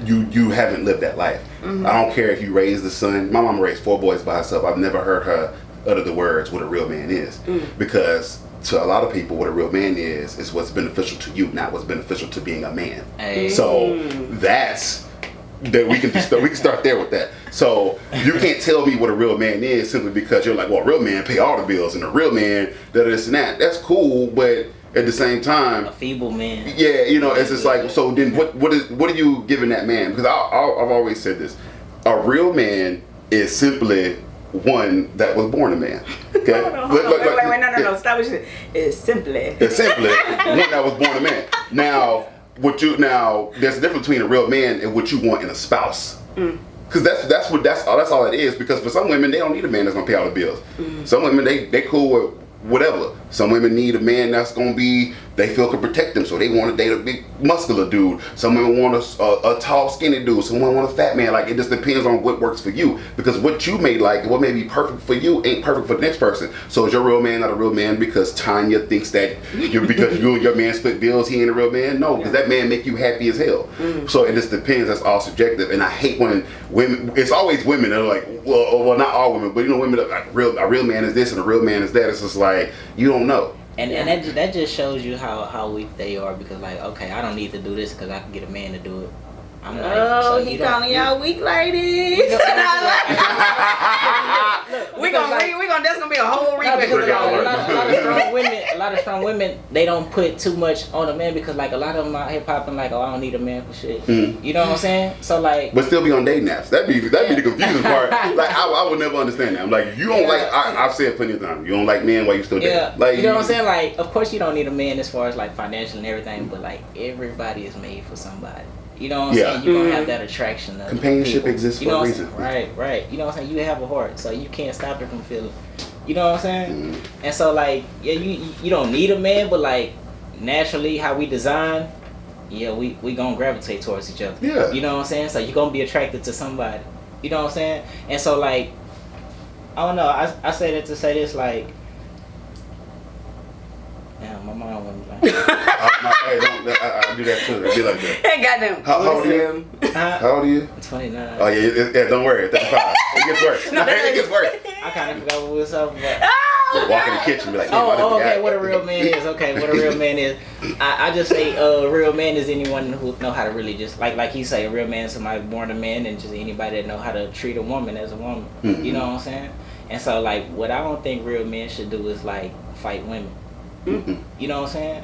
You haven't lived that life. I don't care if you raised the son. My mom raised 4 boys by herself. I've never heard her utter the words what a real man is. Because to a lot of people, what a real man is what's beneficial to you, not what's beneficial to being a man. So that's that we can start there with that. So you can't tell me what a real man is simply because you're well, a real man pay all the bills and a real man this and that. That's cool, but at the same time, a feeble man. Yeah, it's just so then what are you giving that man? Because I've always said this: a real man is simply one that was born a man. Okay. Wait, no. Stop what you said. It's simply one that was born a man. Now there's a difference between a real man and what you want in a spouse. Because that's all it is. Because for some women, they don't need a man that's gonna pay all the bills. Some women they cool with whatever. Some women need a man that's gonna be they feel can protect them, so they want to date a big muscular dude. Some women want a tall skinny dude, some women want a fat man. Like, it just depends on what works for you, because what you may like, what may be perfect for you ain't perfect for the next person. So is your real man not a real man because Tanya thinks that because you and your man split bills, he ain't a real man? No, because that man make you happy as hell. So it just depends. That's all subjective. And I hate when women, it's always women that are like, well, not all women, but women that like, a real man is this and a real man is that. It's just like, you don't know. And that just shows you how weak they are, because like, okay, I don't need to do this because I can get a man to do it. I'm like, so he calling y'all weak ladies. That's gonna be a whole replay. A lot of strong women, they don't put too much on a man, because like a lot of them out here popping like, oh, I don't need a man for shit. You know what I'm saying? So like, but still be on dating apps. That'd be the confusing part. Like, I would never understand that. I'm like, you don't like. I've said plenty of times, you don't like men while you still dating. Like, you know what I'm saying? Like, of course you don't need a man as far as like financial and everything, but like everybody is made for somebody. You know what I'm saying? You're gonna have that attraction. Of companionship exists for a reason. Right. You know what I'm saying? You have a heart, so you can't stop it from feeling. You know what I'm saying? And so like, yeah, you don't need a man, but like naturally how we design, we gonna gravitate towards each other. Yeah. You know what I'm saying? So you're gonna be attracted to somebody. You know what I'm saying? And so like, I don't know. I say that to say this, like, damn, my mom wouldn't like. Hey, I do that too. I be like that. Hey, goddamn. How old are you? How old are you? 29. Oh yeah, don't worry. 35. It gets worse. It gets worse. I kind of forgot what we was talking about. Walk in the kitchen and be like, okay, what a real man is. Okay, what a real man is. I just say a real man is anyone who know how to really just, like he say, a real man is somebody born a man, and just anybody that know how to treat a woman as a woman. You know what I'm saying? And so like, what I don't think real men should do is like fight women. You know what I'm saying?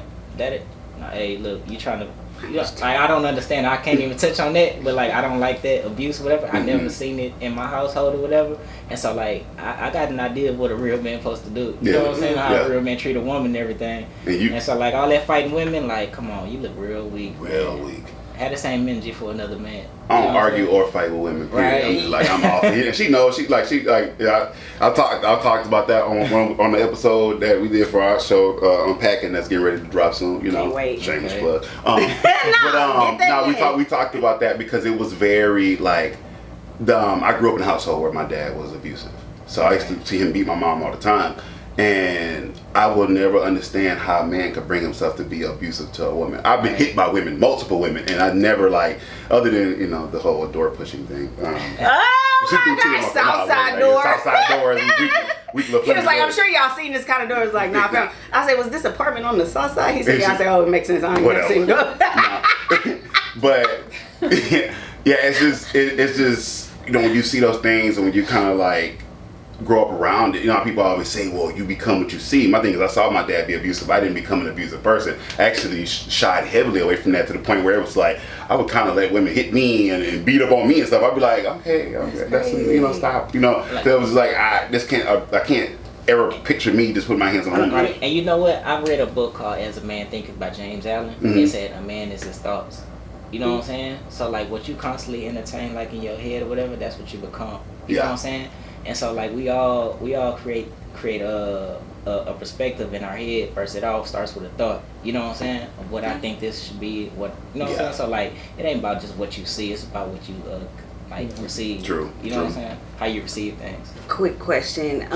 Hey, look, you trying to, like, I don't understand. I can't even touch on that, but like, I don't like that abuse or whatever. I never seen it in my household or whatever. And so like, I got an idea of what a real man supposed to do. You know what I'm saying? How a real man treat a woman and everything. And so like, all that fighting women, like, come on, you look real weak. Real weak. Had the same energy for another man. I don't argue or fight with women. Right. I'm just like, I'm off. And she knows. I talked about that on the episode that we did for our show, Unpacking, that's getting ready to drop soon. You know, can't wait. Shameless plug. We talked about that because it was very like, I grew up in a household where my dad was abusive, so I used to see him beat my mom all the time. And I will never understand how a man could bring himself to be abusive to a woman. I've been hit by women, multiple women, and I never like, other than the whole door pushing thing. Southside door. Southside doors. He was like, I'm sure y'all seen this kind of door. It's like, nah, fam. I said, was this apartment on the south side? He said, yeah. I said, oh, it makes sense. I ain't never seen door. But yeah, it's just when you see those things and when you kind of like grow up around it, how people always say, well, you become what you see. My thing is, I saw my dad be abusive. I didn't become an abusive person. I actually shied heavily away from that, to the point where it was like, I would kind of let women hit me and beat up on me and stuff. I'd be like, okay, that's, stop. That was like, I can't ever picture me just putting my hands on a woman. And you know what? I read a book called As a Man Thinketh by James Allen. It said a man is his thoughts. You know what I'm saying? So like, what you constantly entertain like in your head or whatever, that's what you become. You know what I'm saying? And so like, we all create a perspective in our head. First, it all starts with a thought. You know what I'm saying? Of what I think this should be. What what I'm saying? So like, it ain't about just what you see. It's about what you receive. True. You know what I'm saying? How you receive things. Quick question.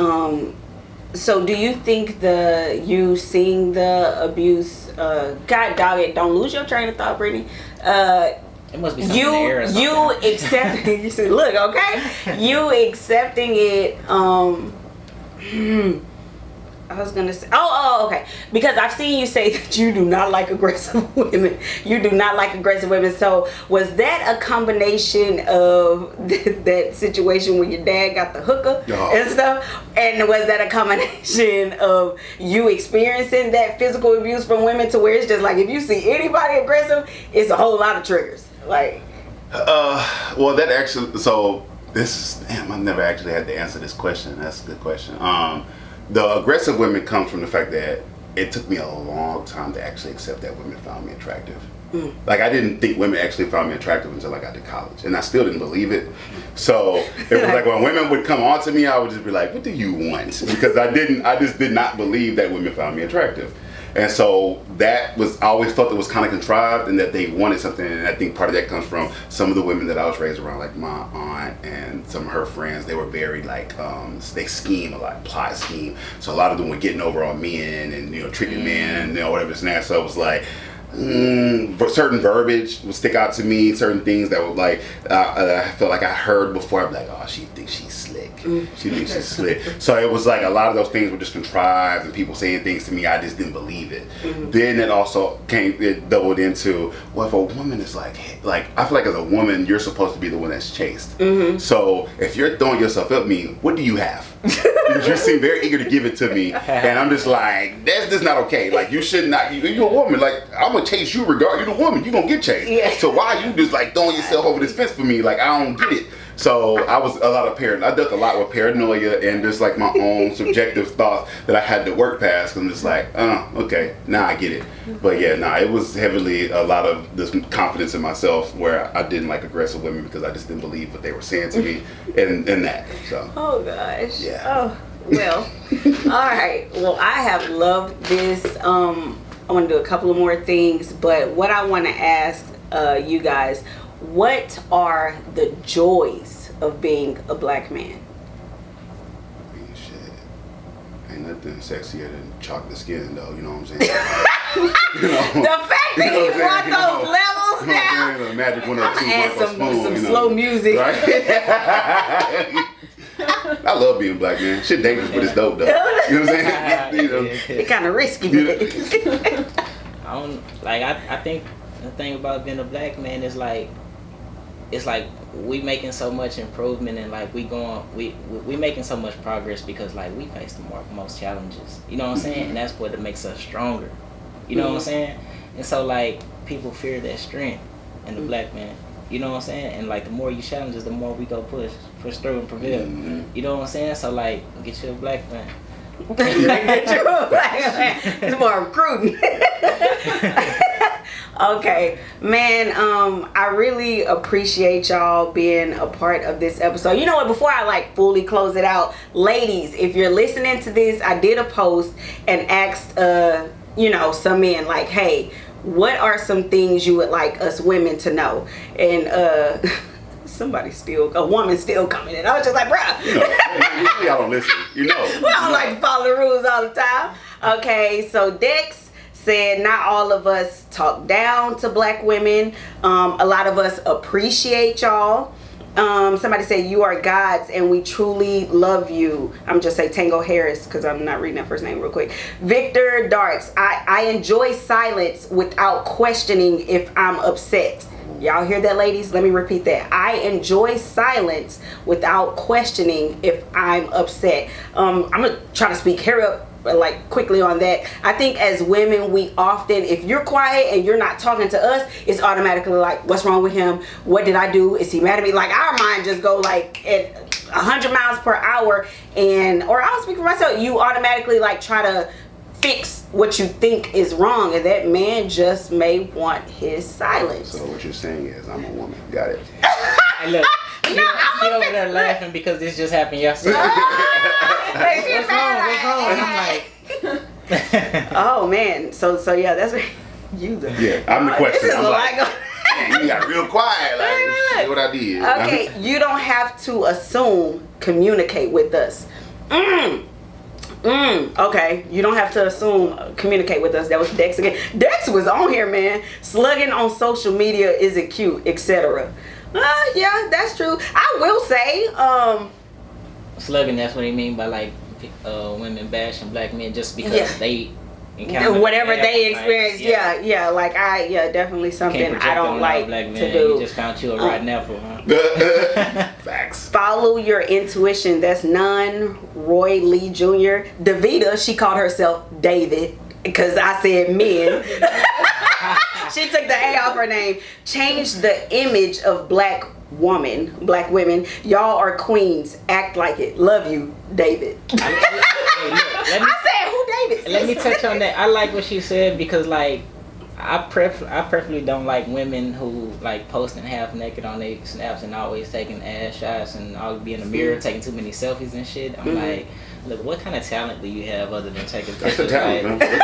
So do you think you seeing the abuse? God dog it! Don't lose your train of thought, Brittany. It must be something in the air or something. You accepting. You said, look, okay. You accepting it. I was gonna say, okay, because I've seen you say that you do not like aggressive women. You do not like aggressive women. So was that a combination of that situation when your dad got the hooker and stuff? And was that a combination of you experiencing that physical abuse from women, to where it's just like, if you see anybody aggressive, it's a whole lot of triggers? Like, well, that actually, so this is, I've never actually had to answer this question. That's a good question. The aggressive women comes from the fact that it took me a long time to actually accept that women found me attractive. Like, I didn't think women actually found me attractive until I got to college, and I still didn't believe it. So it was like, when women would come on to me, I would just be like, what do you want? Because I just did not believe that women found me attractive. And so that was, I always felt it was kind of contrived and that they wanted something. And I think part of that comes from some of the women that I was raised around, like my aunt and some of her friends. They were very like, they scheme a lot, plot scheme. So a lot of them were getting over on men and, you know, tricking men and, you know, whatever this and that. So it was like, certain verbiage would stick out to me, certain things that would like I felt like I heard before. I'm like, oh, she thinks she's slick. She thinks she's slick. So it was like a lot of those things were just contrived and people saying things to me, I just didn't believe it. Then it also it doubled into, well, if a woman is like I feel like as a woman you're supposed to be the one that's chased. So if you're throwing yourself at me, what do you have? You seem very eager to give it to me, and I'm just like, that's just not okay. Like, you should not. You're a woman. Like, I'm gonna chase you regardless. You're the woman. You're gonna get chased. Yeah. So why are you just like throwing yourself over this fence for me? Like, I don't get it. So I was a lot of I dealt a lot with paranoia and just like my own subjective thoughts that I had to work past. I'm just like, okay, now I get it. But yeah, it was heavily a lot of this confidence in myself where I didn't like aggressive women because I just didn't believe what they were saying to me and that. So. Oh gosh. Yeah. Oh well. All right. Well, I have loved this. I want to do a couple of more things, but what I want to ask you guys. What are the joys of being a black man? I mean, shit. Ain't nothing sexier than chocolate skin, though. You know what I'm saying? You know, the fact that he brought those levels down. The magic 102 and spoon, some you know, slow music. Right? I love being black, man. Shit dangerous, but it's dope, though. You know what I'm saying? You know? It's kind of risky. I don't like. I think the thing about being a black man is like, it's like we making so much improvement and like we making so much progress because like we face the most challenges. You know what I'm saying? And that's what makes us stronger. You know what I'm saying? And so like people fear that strength in the black man. You know what I'm saying? And like the more you challenge us, the more we go push through and prevail. You know what I'm saying? So like get you a black man. Get you a black man. It's more recruiting. Okay, man, I really appreciate y'all being a part of this episode. You know what, before I like fully close it out, ladies, if you're listening to this, I did a post and asked you know, some men like, hey, what are some things you would like us women to know? And a woman still coming in. I was just like, bruh. You know, y'all don't listen. You know. We don't like to follow the rules all the time. Okay, so Dex said not all of us talk down to black women. A lot of us appreciate y'all. Somebody said you are gods and we truly love you. I'm just say Tango Harris because I'm not reading that first name real quick. Victor Darks, I enjoy silence without questioning if I'm upset. Y'all hear that, ladies? Let me repeat that. I enjoy silence without questioning if I'm upset. I'm gonna try to speak here up like quickly on that. I think as women, we often, if you're quiet and you're not talking to us, it's automatically like, what's wrong with him? What did I do? Is he mad at me? Like our mind just go like at 100 miles per hour, and or I'll speak for myself, you automatically like try to fix what you think is wrong, and that man just may want his silence. So what you're saying is I'm a woman. Got it. Hey, look, she over there laughing because this just happened yesterday. What's wrong? And I'm like, oh man, so yeah, that's what you do. Yeah, I'm the question. This is I'm a like, lot man, you got real quiet. Like, see what I did. Okay, you don't have to assume. Communicate with us. Okay, you don't have to assume. Communicate with us. That was Dex again. Dex was on here, man. Slugging on social media isn't cute, etc. Yeah, that's true. I will say, slugging. That's what he mean by like women bashing black men just because they encounter whatever they experience. Like, yeah, definitely something I don't like to do. He just found you a rotten apple, huh? Facts. Follow your intuition. That's none. Roy Lee Jr. Davita, she called herself David because I said men. She took the A off her name. Change the image of black women. Y'all are queens. Act like it. Love you, David. I said, who David? Let me touch on that. I like what she said because like I preferably don't like women who like posting half naked on their snaps and always taking ass shots and always be in the mirror taking too many selfies and shit. I'm like, look, what kind of talent do you have other than taking pictures? That's a talent, man.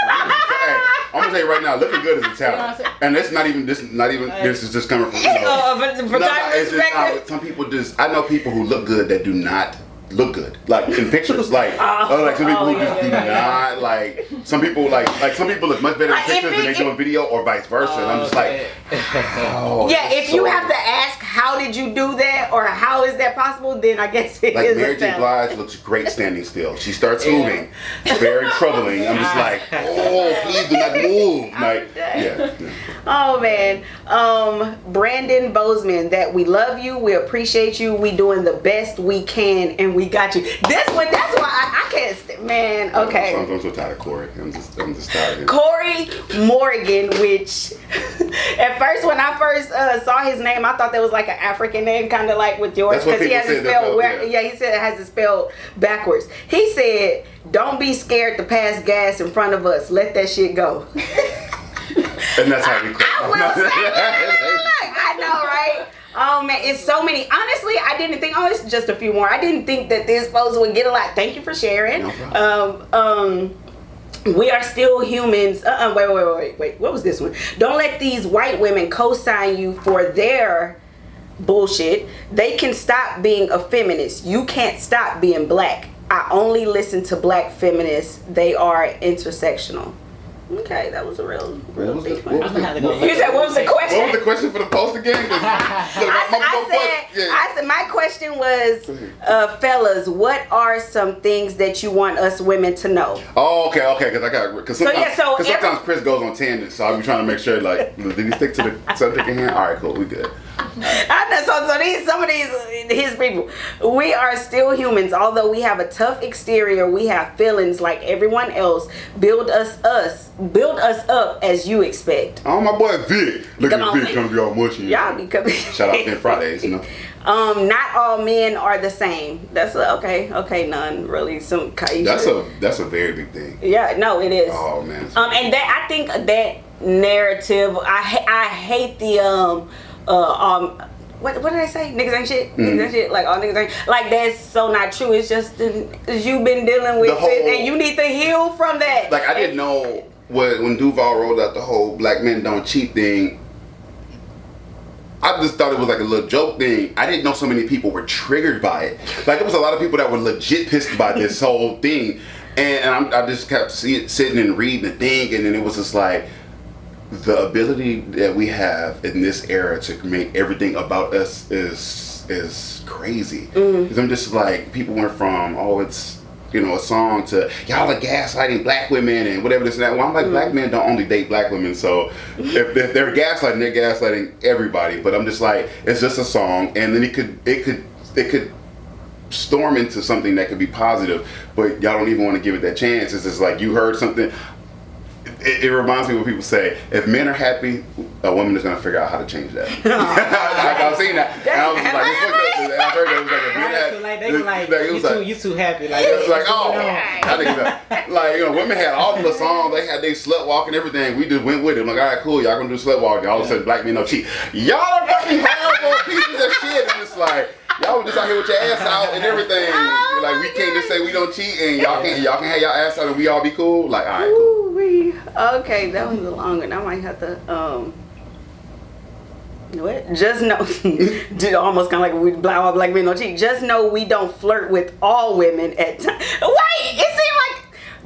I'm gonna say right now, looking good is a talent, and it's not even this. This is just coming from it's just, some people just. I know people who look good that do not look good, like in pictures, like like some people who just do not like. Some people like some people look much better in pictures than they do in video, or vice versa. And I'm just like, if you have to ask how did you do that or how is that possible, then I guess it is Mary J. Blige looks great standing still. She starts moving, it's very troubling. I'm just like, oh, please do not move. Like, Oh man, Brandon Bozeman, that we love you, we appreciate you, we doing the best we can, and we got you. That's why I can't man. Okay. I'm so tired of Corey. I'm just tired of him. Corey Morgan, which at first when I first saw his name, I thought that was like an African name, kind of like with yours, because he has it spelled he said it has it spelled backwards. He said, "Don't be scared to pass gas in front of us. Let that shit go." And that's how we quit. I will say that. I know, right? Oh man, it's so many. Honestly, I didn't think. Oh, it's just a few more. I didn't think that this post would get a lot. Thank you for sharing. No problem. We are still humans. Wait. What was this one? Don't let these white women co-sign you for their bullshit. They can stop being a feminist. You can't stop being black. I only listen to black feminists. They are intersectional. Okay, that was a real deep one. I'm gonna have to go. You said, what was the question? What was the question for the post again? I said my question was, fellas, what are some things that you want us women to know? Oh, okay, because sometimes Chris goes on tangents, so I'll be trying to make sure, like, did he stick to the subject in here? All right, cool, we good. Some of these his people. We are still humans. Although we have a tough exterior, we have feelings like everyone else. Build us up as you expect. Oh, my boy Vic. Look at Vic coming to be all mushy. Y'all be coming. Shout out to Fridays, you know. Not all men are the same. That's okay. None really. That's a very big thing. Yeah, no, it is. Oh man. And that, I think that narrative. I hate the what did I say? Niggas ain't shit. Niggas ain't shit. Like all niggas ain't. Like that's so not true. It's just you've been dealing with it, and you need to heal from that. Like I didn't know when Duval rolled out the whole black men don't cheat thing. I just thought it was like a little joke thing. I didn't know so many people were triggered by it. Like there was a lot of people that were legit pissed by this whole thing, and I just kept sitting and reading the thing, and then it was just like, the ability that we have in this era to make everything about us is crazy. Because I'm just like, people went from, it's a song to y'all are gaslighting black women and whatever this and that. Well, I'm like, black men don't only date black women, so if they're gaslighting, they're gaslighting everybody. But I'm just like, it's just a song, and then it could storm into something that could be positive, but y'all don't even want to give it that chance. It's just like, you heard something. It reminds me of what people say. If men are happy, a woman is going to figure out how to change that. I've seen that. And I was like, I heard that. It was like, you too happy. Like, it was like, I think that. Like, women had all the songs. They had their slut walk and everything. We just went with it. I'm like, all right, cool. Y'all going to do slut walk. All of a sudden, black men don't cheat. Y'all are fucking horrible pieces of shit. And it's like, y'all were just out here with your ass out and everything. Like, we can't just say we don't cheat and y'all can have y'all ass out and we all be cool. Like, all right, cool. Okay, that was a long one. I might have to what? Just know, almost kind of like we blow up like men don't cheat. Just know we don't flirt with all women at times. Wait, it seemed like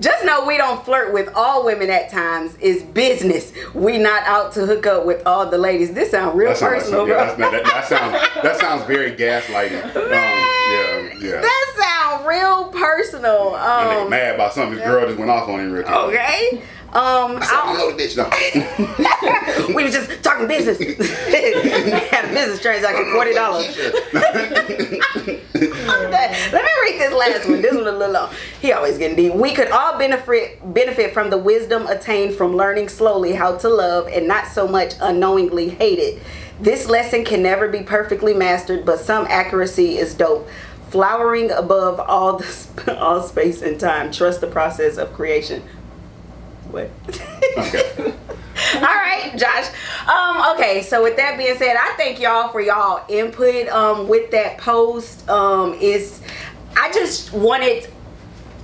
just know we don't flirt with all women at times. It's business. We not out to hook up with all the ladies. This sounds real personal, bro. That sounds very gaslighting. Yeah. That sounds real personal. I'm mad about something. This girl just went off on him real quick. Okay. I know the bitch though. We was just talking business. Had a business transaction, $40. Let me read this last one. This one a little long. He always getting deep. We could all benefit from the wisdom attained from learning slowly how to love and not so much unknowingly hate it. This lesson can never be perfectly mastered, but some accuracy is dope. Flowering above all space and time. Trust the process of creation. What? Okay. All right, Josh. Okay, so with that being said, I thank y'all for y'all input with that post. I just wanted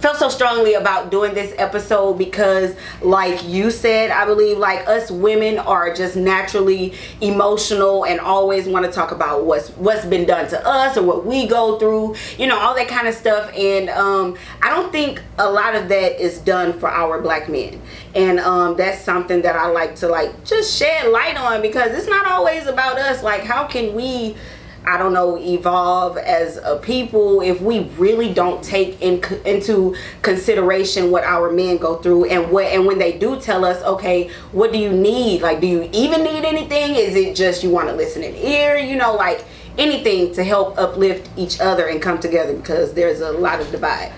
felt so strongly about doing this episode because, like you said, I believe like us women are just naturally emotional and always want to talk about what's been done to us or what we go through, you know, all that kind of stuff. And I don't think a lot of that is done for our black men, and that's something that I like to like just shed light on, because it's not always about us. Like, how can we, I don't know, evolve as a people if we really don't take into consideration what our men go through, and when they do tell us, okay, what do you need? Like, do you even need anything? Is it just you want to listen in ear? You know, like anything to help uplift each other and come together, because there's a lot of divide.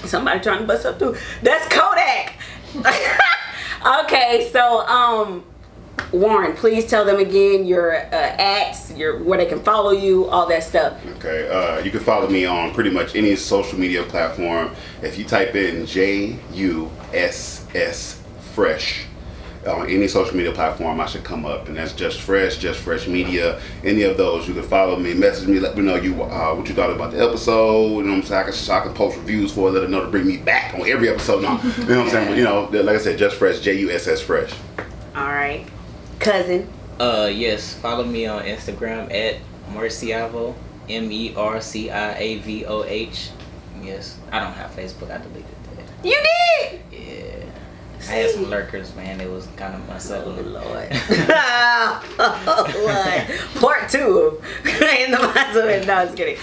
Somebody trying to bust up through. That's Kodak. Okay, so Warren, please tell them again your ads, where they can follow you, all that stuff. Okay, you can follow me on pretty much any social media platform. If you type in JUSS Fresh on any social media platform, I should come up, and that's Just Fresh Media. Any of those, you can follow me, message me, let me know what you thought about the episode. You know what I'm saying? I can post reviews for it, let them know to bring me back on every episode. No, you know what I'm saying? You know, like I said, Just Fresh, JUSS Fresh. All right. Cousin. Yes, follow me on Instagram at Merciavoh, MERCIAVOH. Yes, I don't have Facebook. I deleted that. You did? Yeah. I had some lurkers, man. It was kind of messed up. Oh, Lord. Oh, Lord. Part 2 in the minds of it. No, I'm just kidding.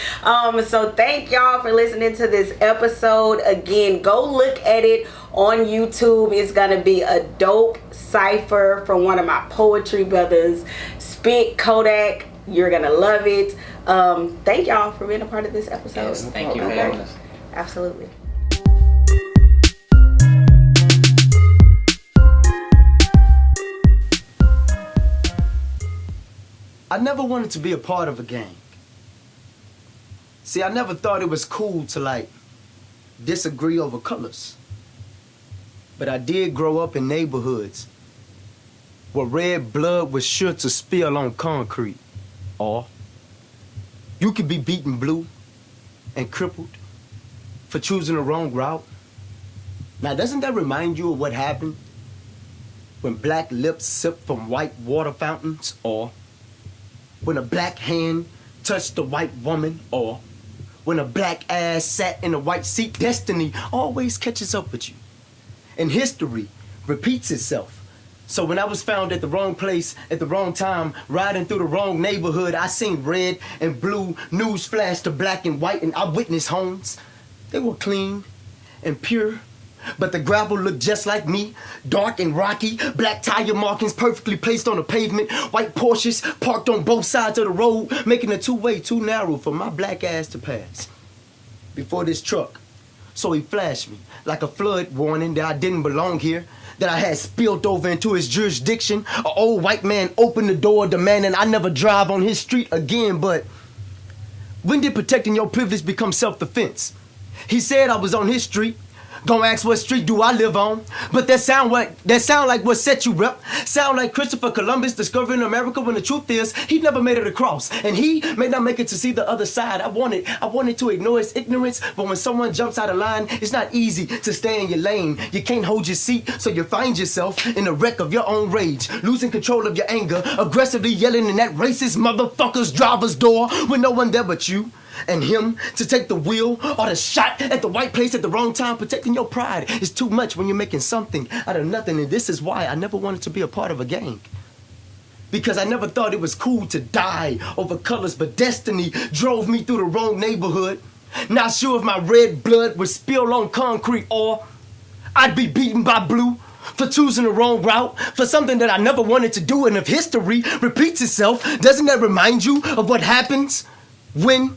So thank y'all for listening to this episode. Again, go look at it on YouTube. It's gonna be a dope cipher from one of my poetry brothers, SpitKodak. You're gonna love it. Thank y'all for being a part of this episode. Yes, thank you for having us. Absolutely. I never wanted to be a part of a gang. See, I never thought it was cool to like disagree over colors. But I did grow up in neighborhoods where red blood was sure to spill on concrete. Or you could be beaten blue and crippled for choosing the wrong route. Now, doesn't that remind you of what happened when black lips sipped from white water fountains? Or when a black hand touched a white woman? Or when a black ass sat in a white seat? Destiny always catches up with you. And history repeats itself. So when I was found at the wrong place at the wrong time, riding through the wrong neighborhood, I seen red and blue news flash to black and white, and I witnessed homes. They were clean and pure, but the gravel looked just like me, dark and rocky, black tire markings perfectly placed on the pavement, white Porsches parked on both sides of the road, making the two-way too narrow for my black ass to pass. Before this truck, so he flashed me like a flood warning that I didn't belong here, that I had spilled over into his jurisdiction. An old white man opened the door demanding I never drive on his street again. But when did protecting your privilege become self-defense? He said I was on his street. Don't ask what street do I live on, but that sound like what set you up. Sound like Christopher Columbus discovering America, when the truth is he never made it across, and he may not make it to see the other side. I wanted to ignore his ignorance, but when someone jumps out of line, it's not easy to stay in your lane. You can't hold your seat, so you find yourself in a wreck of your own rage, losing control of your anger, aggressively yelling in that racist motherfucker's driver's door with no one there but you and him to take the wheel, or the shot at the right place at the wrong time. Protecting your pride is too much when you're making something out of nothing, and this is why I never wanted to be a part of a gang. Because I never thought it was cool to die over colors, but destiny drove me through the wrong neighborhood. Not sure if my red blood would spill on concrete, or I'd be beaten by blue for choosing the wrong route, for something that I never wanted to do. And if history repeats itself, doesn't that remind you of what happens when